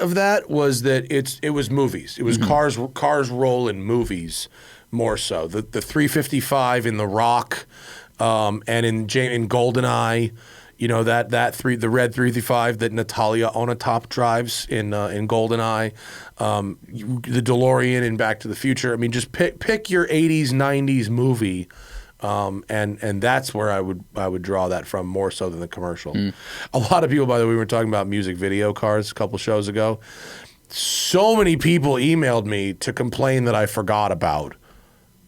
of that was that it was movies. It was cars roll in movies more so. The 355 in The Rock, and in GoldenEye. You know, the red 355 that Natalia Onatop drives in GoldenEye, the DeLorean in Back to the Future. I mean, just pick your 80s, 90s movie, and that's where I would draw that from more so than the commercial. A lot of people, by the way, we were talking about music video cars a couple shows ago. so many people emailed me to complain that I forgot about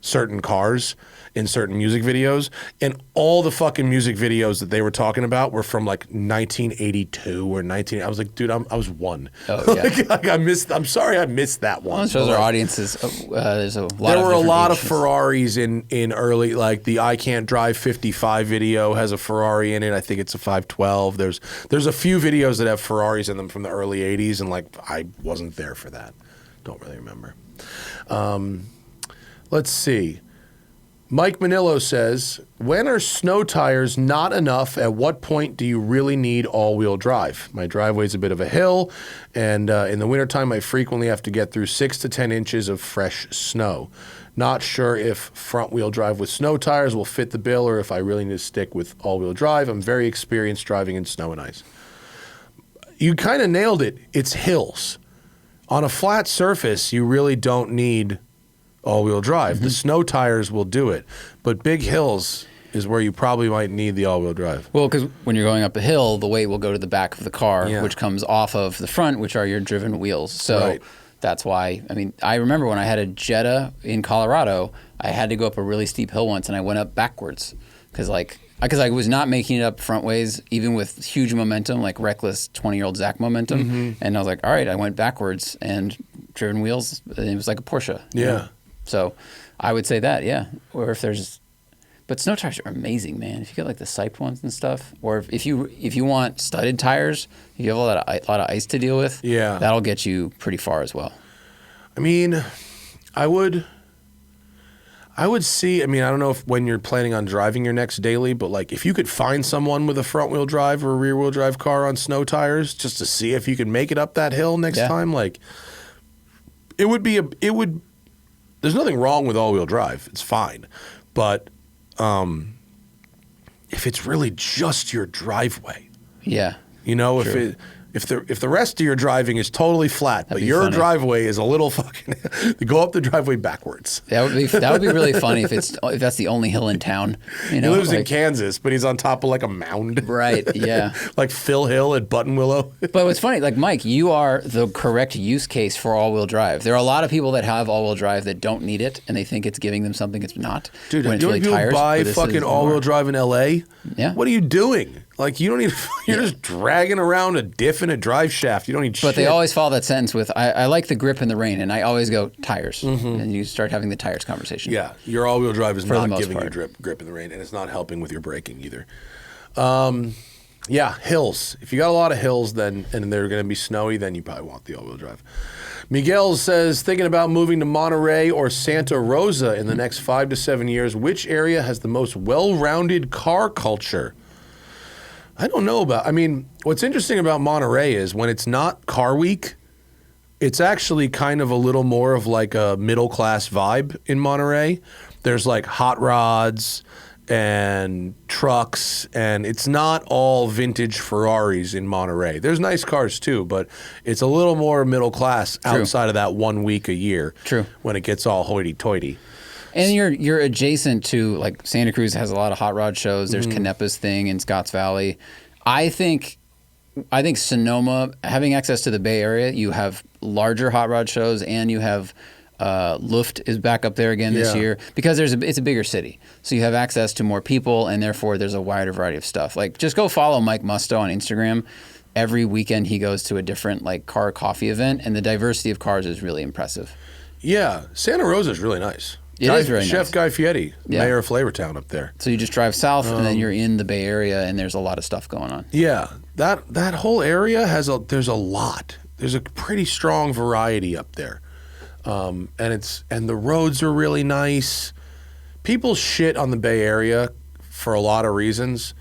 certain cars in certain music videos, and all the fucking music videos that they were talking about were from like 1982 or 19. I was like, dude, I was one. Oh, yeah. like I missed. I'm sorry, I missed that one. Well, it shows our audiences. There's a lot. There were a lot of ages. Ferraris in early, like the I Can't Drive 55 video has a Ferrari in it. I think it's a 512. There's a few videos that have Ferraris in them from the early 80s, and like I wasn't there for that. Don't really remember. Let's see. Mike Manillo says, when are snow tires not enough? At what point do you really need all-wheel drive? My driveway's a bit of a hill, and in the wintertime, I frequently have to get through 6 to 10 inches of fresh snow. Not sure if front-wheel drive with snow tires will fit the bill or if I really need to stick with all-wheel drive. I'm very experienced driving in snow and ice. You kind of nailed it. It's hills. On a flat surface, you really don't need all-wheel drive. The snow tires will do it, but big hills is where you probably might need the all-wheel drive. Well, because when you're going up a hill, the weight will go to the back of the car, which comes off of the front, which are your driven wheels. So that's why, I mean, I remember when I had a Jetta in Colorado, I had to go up a really steep hill once, and I went up backwards because I was not making it up front ways, even with huge momentum, like reckless 20-year-old Zach momentum. And I was like, all right, I went backwards, and driven wheels, and it was like a Porsche. You know? So I would say that, yeah. Or if there's, but snow tires are amazing, man. If you get like the siped ones and stuff, or if you want studded tires, if you have a lot of ice to deal with, that'll get you pretty far as well. I mean, I would see, I mean, I don't know if when you're planning on driving your next daily, but like if you could find someone with a front wheel drive or a rear wheel drive car on snow tires just to see if you can make it up that hill next time, like there's nothing wrong with all-wheel drive. It's fine. But if it's really just your driveway. Yeah. You know, if the rest of your driving is totally flat, but your driveway is a little fucking go up the driveway backwards. That would be really funny if that's the only hill in town. You know, he lives in Kansas, but he's on top of like a mound. Right, yeah. Like Phil Hill at Button Willow. But what's funny, like Mike, you are the correct use case for all-wheel drive. There are a lot of people that have all-wheel drive that don't need it, and they think it's giving them something it's not. Dude, when it's really tires, buy fucking all-wheel drive in LA? Yeah. What are you doing? Like, you don't need, you're just dragging around a diff and a drive shaft. You don't need shit. But they always follow that sentence with, I like the grip in the rain, and I always go, tires. And you start having the tires conversation. Yeah, your all-wheel drive is not giving you grip in the rain, and it's not helping with your braking either. Yeah, hills. If you got a lot of hills, then and they're going to be snowy, then you probably want the all-wheel drive. Miguel says, thinking about moving to Monterey or Santa Rosa in the next 5 to 7 years, which area has the most well-rounded car culture? I don't know about, I mean, what's interesting about Monterey is when it's not car week, it's actually kind of a little more of like a middle-class vibe in Monterey. There's like hot rods and trucks, and it's not all vintage Ferraris in Monterey. There's nice cars too, but it's a little more middle-class outside of that 1 week a year. True. When it gets all hoity-toity. And you're adjacent to, like, Santa Cruz has a lot of hot rod shows. There's Canepa's thing in Scotts Valley. I think Sonoma, having access to the Bay Area, you have larger hot rod shows, and you have Luft is back up there again this year because it's a bigger city. So you have access to more people, and therefore there's a wider variety of stuff. Like, just go follow Mike Musto on Instagram. Every weekend he goes to a different like car coffee event, and the diversity of cars is really impressive. Yeah, Santa Rosa is really nice. It is very Chef nice. Guy Fieri, mayor of Flavortown up there. So you just drive south, and then you're in the Bay Area, and there's a lot of stuff going on. Yeah, that whole area there's a lot. There's a pretty strong variety up there, and the roads are really nice. People shit on the Bay Area for a lot of reasons,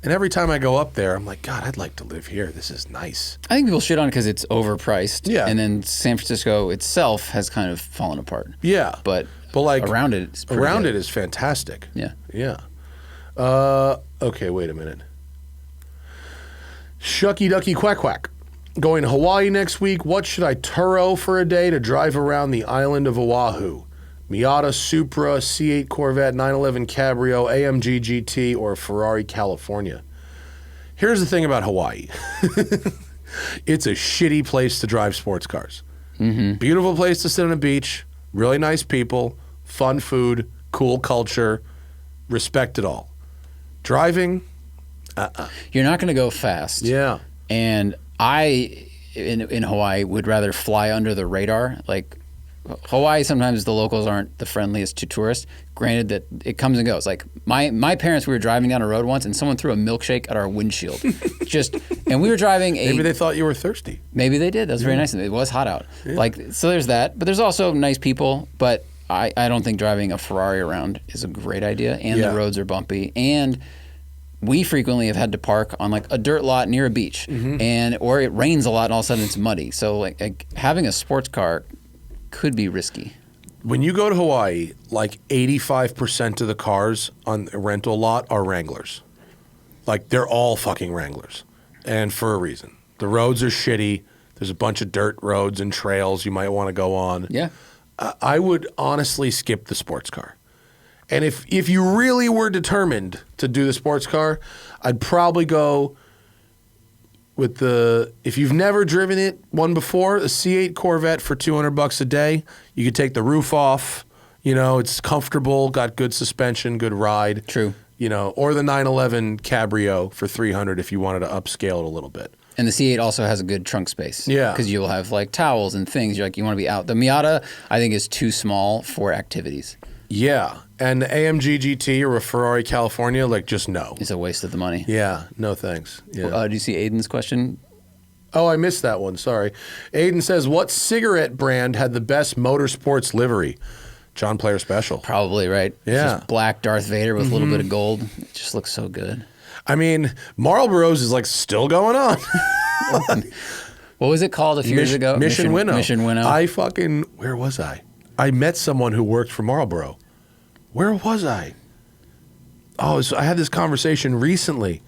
and every time I go up there, I'm like, God, I'd like to live here. This is nice. I think people shit on it because it's overpriced. Yeah, and then San Francisco itself has kind of fallen apart. Yeah, but like around it is fantastic. Yeah. Okay, wait a minute. Shucky Ducky Quack Quack. Going to Hawaii next week. What should I Turo for a day to drive around the island of Oahu? Miata, Supra, C8 Corvette, 911 Cabrio, AMG GT, or Ferrari California? Here's the thing about Hawaii. It's a shitty place to drive sports cars. Beautiful place to sit on a beach, really nice people, fun food, cool culture, respect it all. Driving, You're not going to go fast. yeah. And I, in Hawaii, would rather fly under the radar. Like, Hawaii, sometimes the locals aren't the friendliest to tourists. Granted that it comes and goes. Like, my parents, we were driving down a road once, and someone threw a milkshake at our windshield. And we were driving Maybe they thought you were thirsty. Maybe they did. That was very nice. It was hot out. Yeah. Like, so there's that. But there's also nice people. But I don't think driving a Ferrari around is a great idea. And the roads are bumpy. And we frequently have had to park on like a dirt lot near a beach, or it rains a lot and all of a sudden it's muddy. So like having a sports car could be risky. When you go to Hawaii, like 85% of the cars on the rental lot are Wranglers. Like, they're all fucking Wranglers. And for a reason. The roads are shitty. There's a bunch of dirt roads and trails you might want to go on. Yeah. I would honestly skip the sports car. And if you really were determined to do the sports car, I'd probably go with if you've never driven one before, a C8 Corvette for $200 a day. You could take the roof off. You know, it's comfortable, got good suspension, good ride. True. You know, or the 911 Cabrio for $300 if you wanted to upscale it a little bit. And the C8 also has a good trunk space. Yeah. Because you'll have like towels and things. You want to be out. The Miata, I think, is too small for activities. Yeah. And the AMG GT or a Ferrari California, like, just no. It's a waste of the money. Yeah. No thanks. Yeah. Do you see Aiden's question? Oh, I missed that one. Sorry. Aiden says, what cigarette brand had the best motorsports livery? John Player Special. Probably, right? Yeah. Just black Darth Vader with a little bit of gold. It just looks so good. I mean, Marlboro's is like still going on. What was it called a few years ago? Mission Winnow. Mission Winnow. Where was I? I met someone who worked for Marlboro. Where was I? Oh, I had this conversation recently.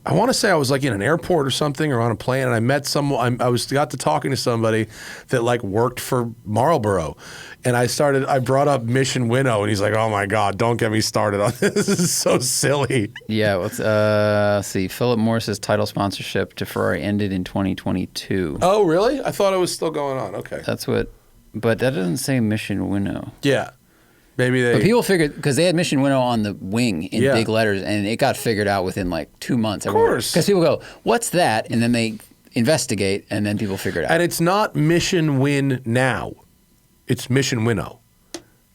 I want to say I was like in an airport or something or on a plane, and I met someone. I got to talking to somebody that like worked for Marlboro, and I brought up Mission Winnow, and he's like, "Oh my God, don't get me started on this. This is so silly." Yeah, let's see. Philip Morris's title sponsorship to Ferrari ended in 2022. Oh, really? I thought it was still going on. Okay. But that doesn't say Mission Winnow. Yeah. Maybe they. But people figured, because they had Mission Winnow on the wing in Yeah. big letters, and it got figured out within like 2 months. Of course. Because people go, "What's that?" And then they investigate, and then people figure it out. And it's not Mission Win Now. It's Mission Winnow.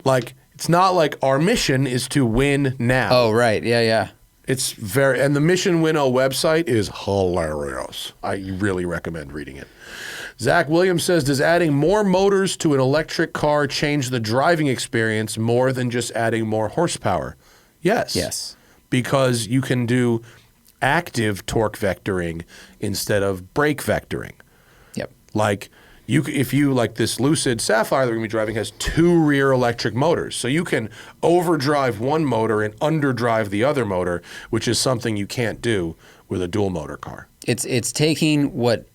Like, it's not like our mission is to win now. Oh, right. Yeah. It's and the Mission Winnow website is hilarious. I really recommend reading it. Zach Williams says, does adding more motors to an electric car change the driving experience more than just adding more horsepower? Yes. Yes. Because you can do active torque vectoring instead of brake vectoring. Yep. Like, if you like this Lucid Sapphire that we're going to be driving has 2 rear electric motors. So you can overdrive one motor and underdrive the other motor, which is something you can't do with a dual motor car. It's taking what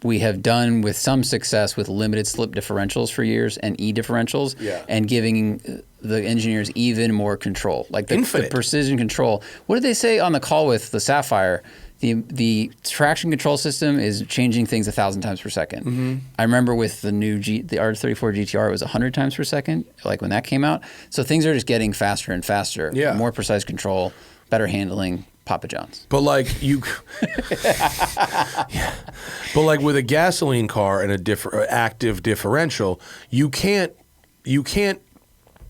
we have done with some success with limited slip differentials for years and differentials, and giving the engineers even more control, like the precision control. What did they say on the call with the Sapphire? The traction control system is changing things 1,000 times per second. Mm-hmm. I remember with the new the R34 GTR, it was 100 times per second, like when that came out. So things are just getting faster and faster. Yeah. More precise control, better handling. Papa John's. But like but like with a gasoline car and a active differential, you can,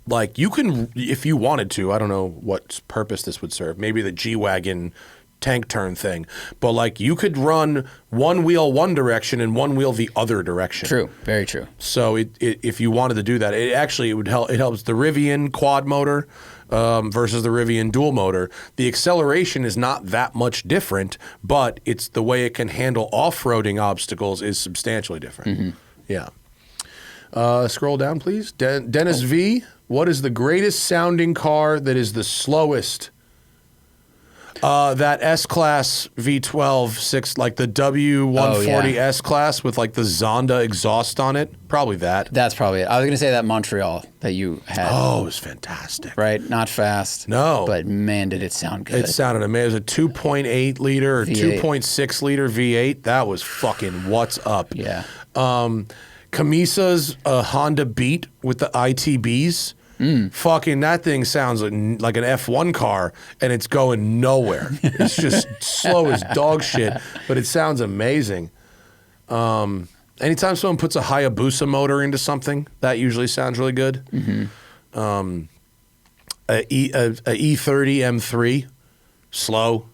like, you can, if you wanted to, I don't know what purpose this would serve, maybe the G-Wagon tank turn thing, but like you could run one wheel one direction and one wheel the other direction. True, very true. So if you wanted to do that, it would help. It helps the Rivian quad motor versus the Rivian dual motor. The acceleration is not that much different, but it's the way it can handle off-roading obstacles is substantially different. Mm-hmm. Yeah. Scroll down, please. Dennis V, what is the greatest sounding car that is the slowest? That S-Class V12 6, like the W140 S-Class with like the Zonda exhaust on it. Probably that. That's probably it. I was going to say that Montreal that you had. Oh, it was fantastic. Right? Not fast. No. But man, did it sound good. It sounded amazing. It was a 2.8 liter or V8. 2.6 liter V8. That was fucking what's up. Yeah. Camisa's Honda Beat with the ITBs. Fucking that thing sounds like an F1 car, and it's going nowhere. It's just slow as dog shit, but it sounds amazing. Anytime someone puts a Hayabusa motor into something, that usually sounds really good. A E30 M3, slow.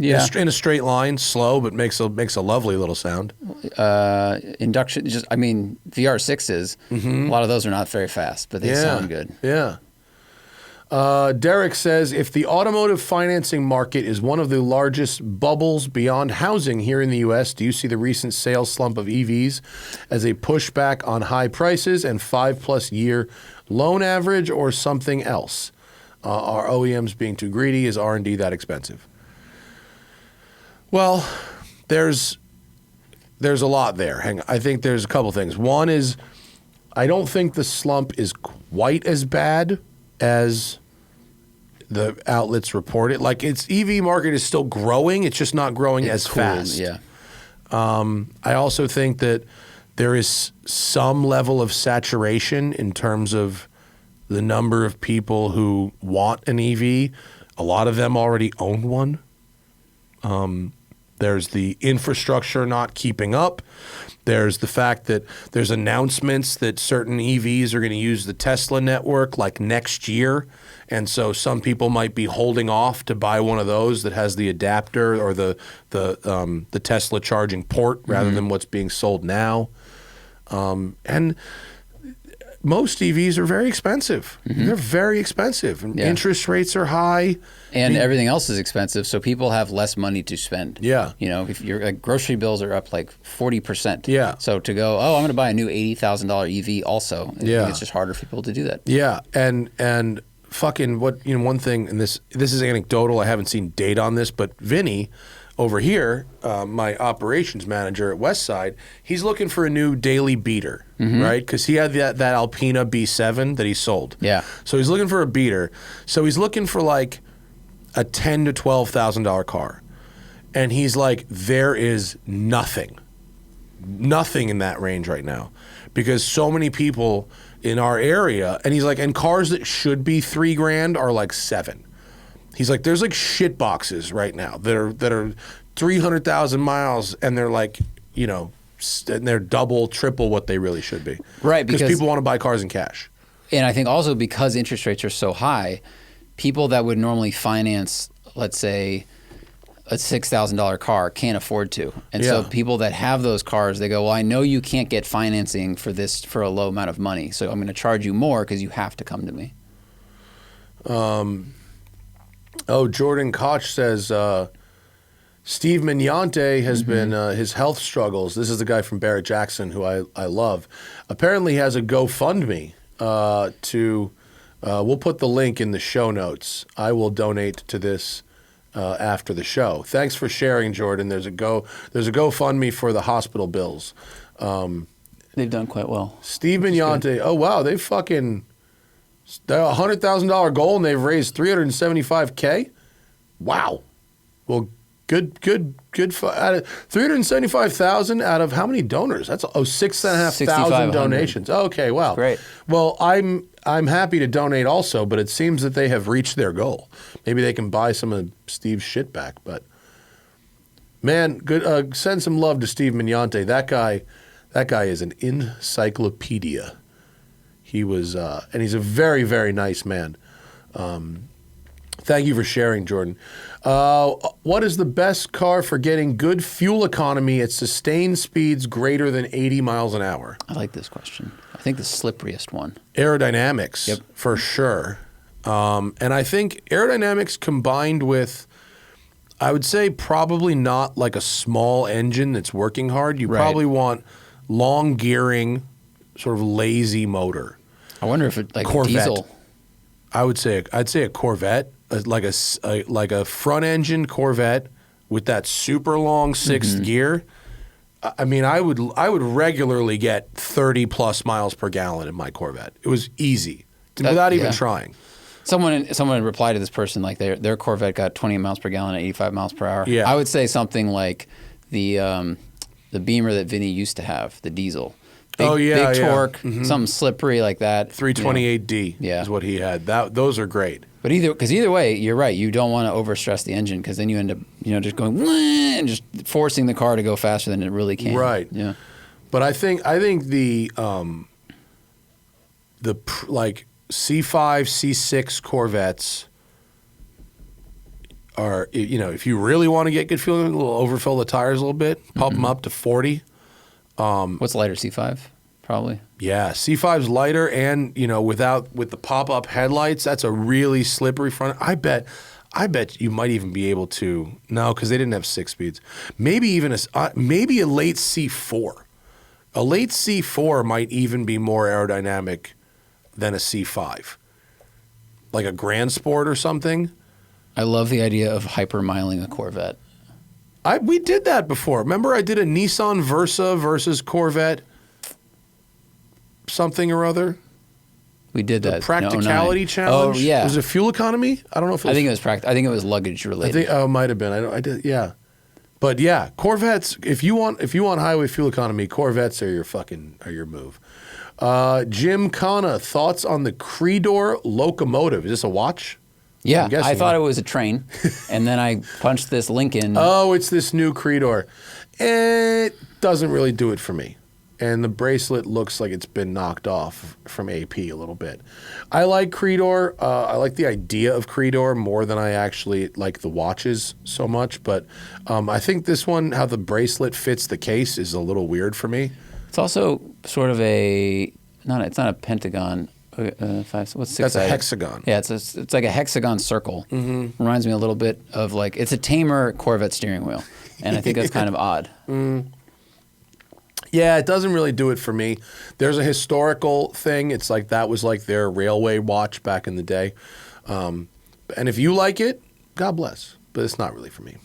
Yeah. In a straight line, slow, but makes a lovely little sound. Induction, VR6s, a lot of those are not very fast, but they sound good. Yeah. Derek says, if the automotive financing market is one of the largest bubbles beyond housing here in the U.S., do you see the recent sales slump of EVs as a pushback on high prices and 5+ year loan average, or something else? Are OEMs being too greedy? Is R&D that expensive? Well, there's a lot there. Hang on. I think there's a couple things. One is, I don't think the slump is quite as bad as the outlets report it. Like, its EV market is still growing. It's just not growing as fast. Yeah. I also think that there is some level of saturation in terms of the number of people who want an EV. A lot of them already own one. There's the infrastructure not keeping up. There's the fact that there's announcements that certain EVs are going to use the Tesla network like next year. And so some people might be holding off to buy one of those that has the adapter or the Tesla charging port rather than what's being sold now. And most EVs are very expensive. They're very expensive. And interest rates are high. And everything else is expensive, so people have less money to spend. Yeah. You know, if your grocery bills are up like 40%. Yeah. So to go, I'm going to buy a new $80,000 EV also, I think it's just harder for people to do that. Yeah. And fucking one thing, and this is anecdotal, I haven't seen data on this, but Vinny over here, my operations manager at Westside, he's looking for a new daily beater, right? Because he had that Alpina B7 that he sold. Yeah. So he's looking for a beater. So he's looking for like a $10,000 to $12,000 car. And he's like, there is nothing in that range right now. Because so many people in our area, and he's like, and cars that should be $3,000 are like $7,000. He's like, there's like shit boxes right now that are 300,000 miles, and they're like, and they're double, triple what they really should be. Right, because people want to buy cars in cash. And I think also because interest rates are so high, people that would normally finance, let's say, a $6,000 car can't afford to. And so people that have those cars, they go, well, I know you can't get financing for this for a low amount of money, so I'm going to charge you more because you have to come to me. Jordan Koch says Steve Mignante has been his health struggles. This is the guy from Barrett Jackson who I love. Apparently has a GoFundMe we'll put the link in the show notes. I will donate to this after the show. Thanks for sharing, Jordan. There's a GoFundMe for the hospital bills. They've done quite well. Steve Mignante. Oh wow, they fucking. They're a $100,000 goal, and they've raised $375K. Wow. Well, good. 375,000 out of how many donors? That's 6,500 donations. Okay, wow. Great. Well, I'm happy to donate also, but it seems that they have reached their goal. Maybe they can buy some of Steve's shit back. But man, good. Send some love to Steve Mignante. That guy is an encyclopedia. He was, and he's a very, very nice man. Thank you for sharing, Jordan. What is the best car for getting good fuel economy at sustained speeds greater than 80 miles an hour? I like this question. I think the slipperiest one. Aerodynamics, for sure. And I think aerodynamics combined with, I would say probably not like a small engine that's working hard. You probably want long gearing, sort of lazy motor. I wonder if it like Corvette. diesel. I'd say a Corvette. like a front engine Corvette with that super long 6th gear. I mean, I would regularly get 30 plus miles per gallon in my Corvette. It was easy without even trying. Someone replied to this person like their Corvette got 20 miles per gallon at 85 miles per hour. Yeah. I would say something like the Beamer that Vinny used to have, the diesel. Big torque, something slippery like that. 328D is what he had. Those are great. But either way, you're right. You don't want to overstress the engine because then you end up just going and just forcing the car to go faster than it really can. Right. Yeah. But I think the like C5, C6 Corvettes are, if you really want to get good feeling, a little overfill the tires a little bit, pump them up to 40. What's lighter, C5? Probably. Yeah, C5's lighter, and with the pop-up headlights, that's a really slippery front. I bet you might even be able to because they didn't have 6 speeds. Maybe even maybe a late C4. A late C4 might even be more aerodynamic than a C5, like a Grand Sport or something. I love the idea of hyper-miling a Corvette. We did that before. Remember, I did a Nissan Versa versus Corvette something or other. We did that. The practicality challenge. Oh yeah. Was it fuel economy? I don't know if it was. I think it was I think it was luggage related. It might have been. I did. Yeah. But yeah, Corvettes. If you want highway fuel economy, Corvettes are your move. Jim Kana, thoughts on the Creedor locomotive? Is this a watch? Yeah, I thought it was a train, and then I punched this link in. Oh, it's this new Creedor. It doesn't really do it for me. And the bracelet looks like it's been knocked off from AP a little bit. I like Creedor. I like the idea of Creedor more than I actually like the watches so much. But I think this one, how the bracelet fits the case, is a little weird for me. It's also sort of it's not a pentagon. What's 6? That's a hexagon. Yeah, it's like a hexagon circle. Mm-hmm. Reminds me a little bit of it's a tamer Corvette steering wheel, and I think that's kind of odd. Yeah, it doesn't really do it for me. There's a historical thing. It's like that was like their railway watch back in the day. And if you like it, God bless. But it's not really for me.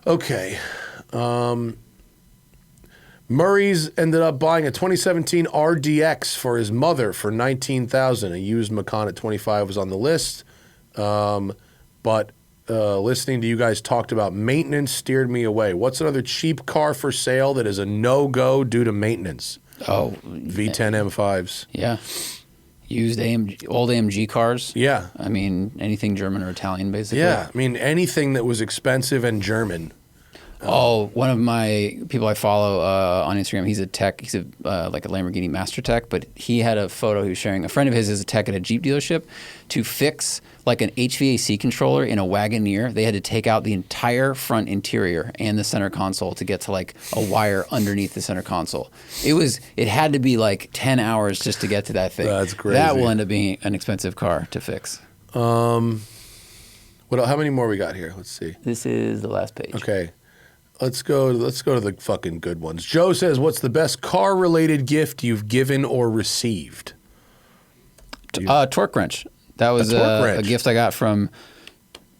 Okay. Murray's ended up buying a 2017 RDX for his mother for $19,000. A used Macan at $25,000 was on the list. But listening to you guys talked about maintenance steered me away. What's another cheap car for sale that is a no-go due to maintenance? Oh, V10 M5s. Yeah. Used old AMG cars. Yeah. I mean, anything German or Italian, basically. Yeah. I mean, anything that was expensive and German. One of my people I follow on Instagram, he's a tech. He's like a Lamborghini master tech, but he had a photo he was sharing. A friend of his is a tech at a Jeep dealership. To fix like an HVAC controller in a Wagoneer, they had to take out the entire front interior and the center console to get to like a wire underneath the center console. It had to be like 10 hours just to get to that thing. That's crazy. That will end up being an expensive car to fix. How many more we got here? Let's see. This is the last page. Okay. Let's go to the fucking good ones. Joe says, what's the best car-related gift you've given or received? Torque wrench. That was a gift I got from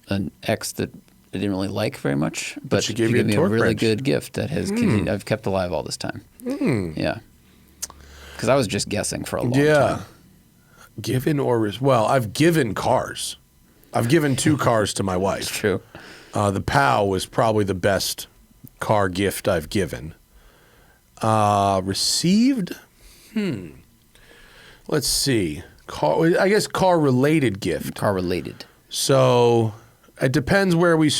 an ex that I didn't really like very much, but she gave me a really good gift that has I've kept alive all this time. Yeah. Because I was just guessing for a long time. Given well, I've given cars. I've given 2 cars to my wife. It's true. The POW was probably the best car gift I've given. Received? Let's see. I guess car-related gift. Car-related. So it depends where we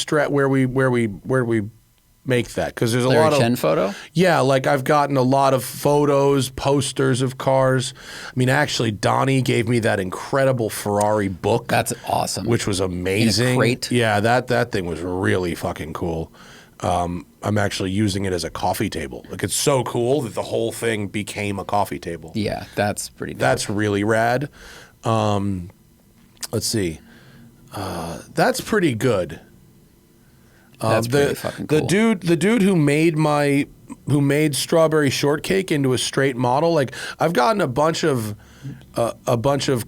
make that, because there's a lot of Chen photo. Yeah, like I've gotten a lot of photos, posters of cars. I mean, actually, Donnie gave me that incredible Ferrari book. That's awesome. Which was amazing. In a crate. Yeah, that thing was really fucking cool. I'm actually using it as a coffee table. Like, it's so cool that the whole thing became a coffee table. Yeah, that's pretty dope. That's really rad. Let's see. That's pretty good. That's pretty fucking cool. The dude who made my made strawberry shortcake into a straight model. Like I've gotten a bunch of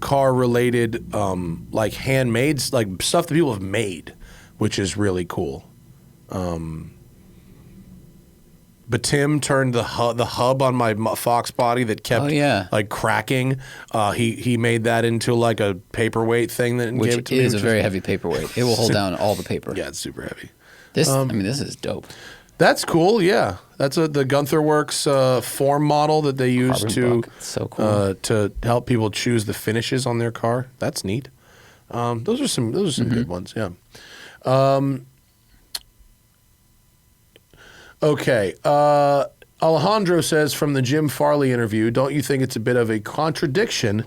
car related like handmades, like stuff that people have made, which is really cool. But Tim turned the hub on my Fox body that kept like cracking. He made that into like a paperweight thing that which gave it to me. Is a very heavy paperweight. It will hold down all the paper. Yeah, it's super heavy. This is dope. That's cool. Yeah, that's the Gunther Works form model that they use so cool. to help people choose the finishes on their car. That's neat. Those are some good ones. Yeah. Okay. Alejandro says from the Jim Farley interview, don't you think it's a bit of a contradiction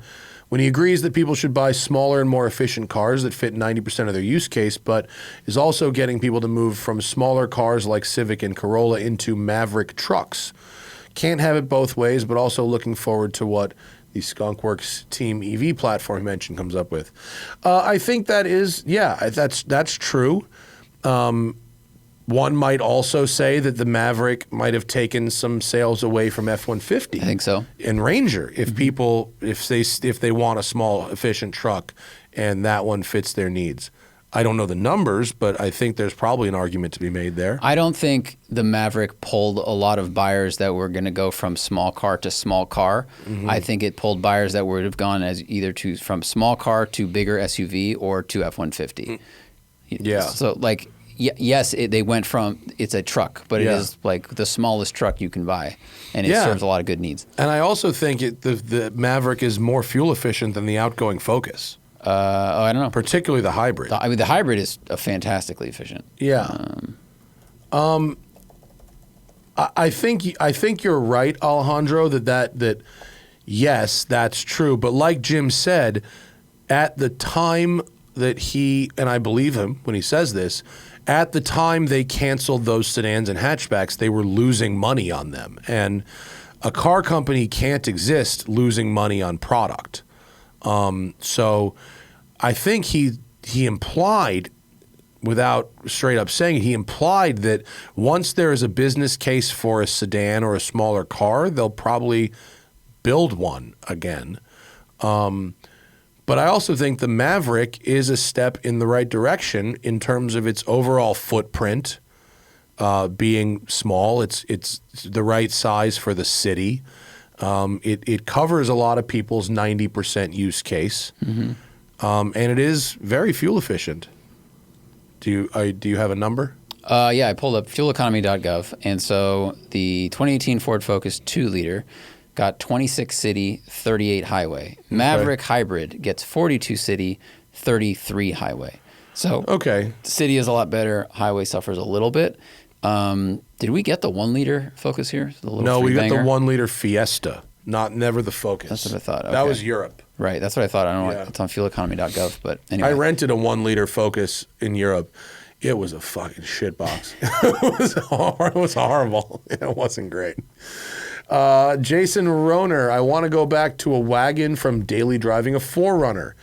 when he agrees that people should buy smaller and more efficient cars that fit 90% of their use case, but is also getting people to move from smaller cars like Civic and Corolla into Maverick trucks? Can't have it both ways, but also looking forward to what the Skunkworks Team EV platform mentioned comes up with. I think that is, that's true. One might also say that the Maverick might have taken some sales away from F-150. I think so. And Ranger, if people, if they want a small, efficient truck, and that one fits their needs. I don't know the numbers, but I think there's probably an argument to be made there. I don't think the Maverick pulled a lot of buyers that were going to go from small car to small car. I think it pulled buyers that would have gone as either from small car to bigger SUV or to F-150. Yeah. So like. Yes, they went from it's a truck, but it is like the smallest truck you can buy, and it serves a lot of good needs. And I also think the Maverick is more fuel efficient than the outgoing Focus. I don't know. Particularly the hybrid. The hybrid is fantastically efficient. Yeah. I think you're right, Alejandro, that yes, that's true. But like Jim said, at the time that he, and I believe him when he says this, at the time they canceled those sedans and hatchbacks, they were losing money on them. And a car company can't exist losing money on product. So I think he implied, without straight up saying it, he implied that once there is a business case for a sedan or a smaller car, they'll probably build one again. But I also think the Maverick is a step in the right direction in terms of its overall footprint, being small. It's the right size for the city. It covers a lot of people's 90% use case, and it is very fuel efficient. Do you have a number? Yeah, I pulled up fueleconomy.gov, and so the 2018 Ford Focus 2-liter got 26 city, 38 highway. Maverick Hybrid gets 42 city, 33 highway. So city is a lot better. Highway suffers a little bit. Did we get the 1-liter Focus here? No, we got the 1-liter Fiesta, never the Focus. That's what I thought. Okay. That was Europe. Right, that's what I thought. I don't know. It's on fueleconomy.gov, but anyway. I rented a 1-liter Focus in Europe. It was a fucking shitbox. It was horrible. It wasn't great. Jason Roner, I want to go back to a wagon from daily driving a 4Runner.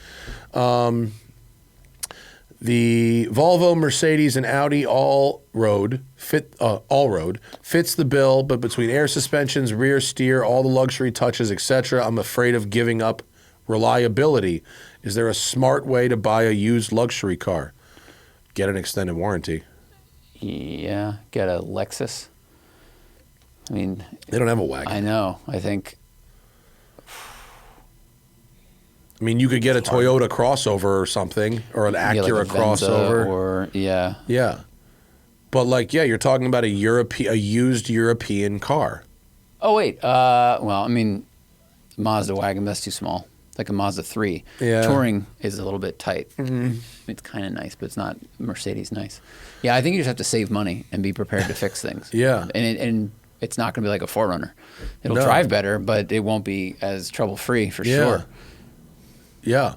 The Volvo, Mercedes, and Audi all-road fits the bill, but between air suspensions, rear steer, all the luxury touches, etc., I'm afraid of giving up reliability. Is there a smart way to buy a used luxury car? Get an extended warranty. Yeah, get a Lexus. I mean, they don't have a wagon. I know. I think. I mean, you could get a Toyota crossover or something, or an Acura like crossover, or yeah. But you're talking about a used European car. Oh wait, well, I mean, Mazda wagon, that's too small. Like a Mazda 3. Yeah. Touring is a little bit tight. It's kind of nice, but it's not Mercedes nice. Yeah, I think you just have to save money and be prepared to fix things. Yeah. And it's not going to be like a 4Runner. It'll drive better, but it won't be as trouble-free for sure. Yeah.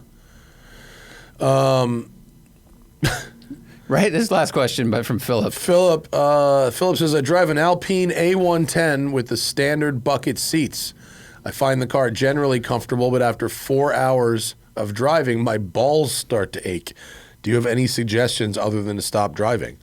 Right? This is the last question, but from Philip. Philip says, I drive an Alpine A110 with the standard bucket seats. I find the car generally comfortable, but after 4 hours of driving, my balls start to ache. Do you have any suggestions other than to stop driving?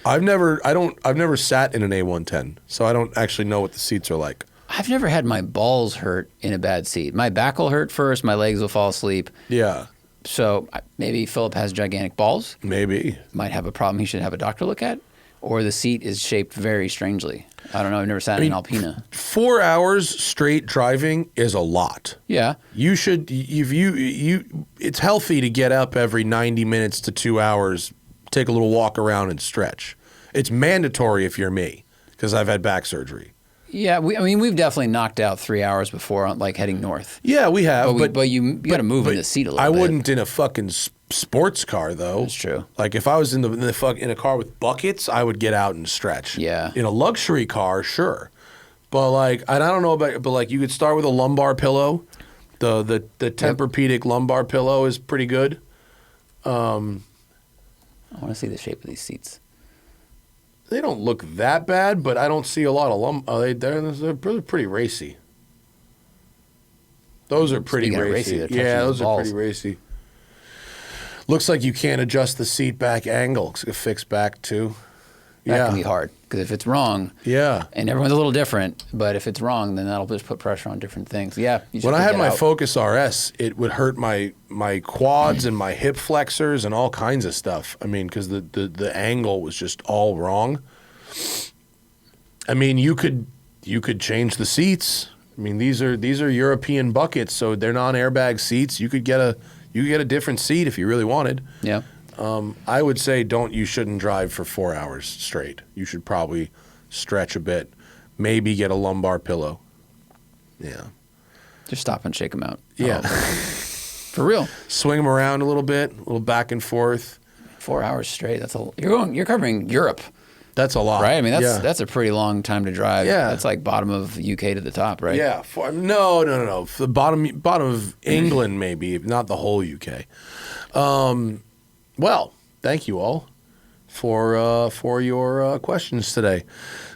I've never sat in an A110, so I don't actually know what the seats are like. I've never had my balls hurt in a bad seat. My back will hurt first. My legs will fall asleep. Yeah. So maybe Philip has gigantic balls. Maybe. Might have a problem he should have a doctor look at. Or the seat is shaped very strangely. I don't know. I've never sat in an Alpina. 4 hours straight driving is a lot. Yeah. You should, it's healthy to get up every 90 minutes to 2 hours, take a little walk around and stretch. It's mandatory if you're me, because I've had back surgery. Yeah, we've definitely knocked out 3 hours before, like heading north. Yeah, we have. But you got to move in the seat a little bit. I wouldn't in a fucking sports car though. That's true. Like if I was in a car with buckets, I would get out and stretch. Yeah. In a luxury car, sure. But like, I don't know about, but like you could start with a lumbar pillow. The Tempur-Pedic lumbar pillow is pretty good. I want to see the shape of these seats. They don't look that bad, but I don't see a lot of they're pretty racy. Those are pretty racy. Yeah, those are pretty racy. Looks like you can't adjust the seat back angle. It's a fixed back too. That can be hard because if it's wrong, and everyone's a little different, but if it's wrong, then that'll just put pressure on different things. Yeah. When I had my Focus RS, it would hurt my quads and my hip flexors and all kinds of stuff. I mean, because the angle was just all wrong. I mean, you could change the seats. I mean, these are European buckets, so they're non-airbag seats. You could get a different seat if you really wanted. Yeah. I would say you shouldn't drive for 4 hours straight. You should probably stretch a bit. Maybe get a lumbar pillow. Yeah. Just stop and shake them out. Yeah. For real. Swing them around a little bit, a little back and forth. 4 hours straight. You're covering Europe. That's a lot. Right? I mean, that's a pretty long time to drive. Yeah. That's like bottom of UK to the top, right? Yeah. No. The bottom of England, maybe, not the whole UK. Well, thank you all for your questions today.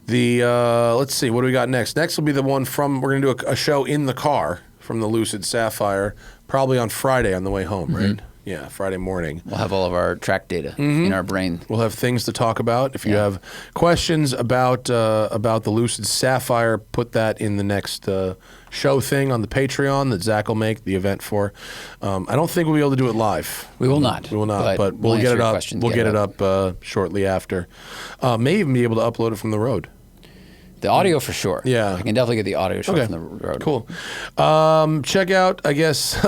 Let's see, what do we got next? Next will be the one we're going to do a show in the car from the Lucid Sapphire, probably on Friday on the way home, right? Yeah, Friday morning. We'll have all of our track data in our brain. We'll have things to talk about. If you have questions about the Lucid Sapphire, put that in the next show thing on the Patreon that Zach will make the event for. I don't think we'll be able to do it live. We will not. We will not, but we'll get it up. We'll get it up shortly after. May even be able to upload it from the road. The audio for sure. Yeah. I can definitely get the audio from the road. Cool. Check out, I guess,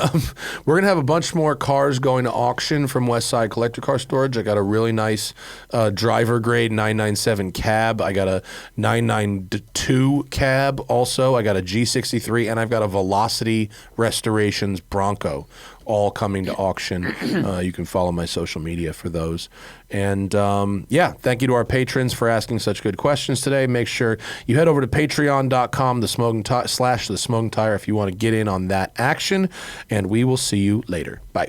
we're going to have a bunch more cars going to auction from Westside Collector Car Storage. I got a really nice driver grade 997 cab. I got a 992 cab also. I got a G63, and I've got a Velocity Restorations Bronco, all coming to auction. You can follow my social media for those. And thank you to our patrons for asking such good questions today. Make sure you head over to patreon.com, the Smoking Tire, if you want to get in on that action. And we will see you later. Bye.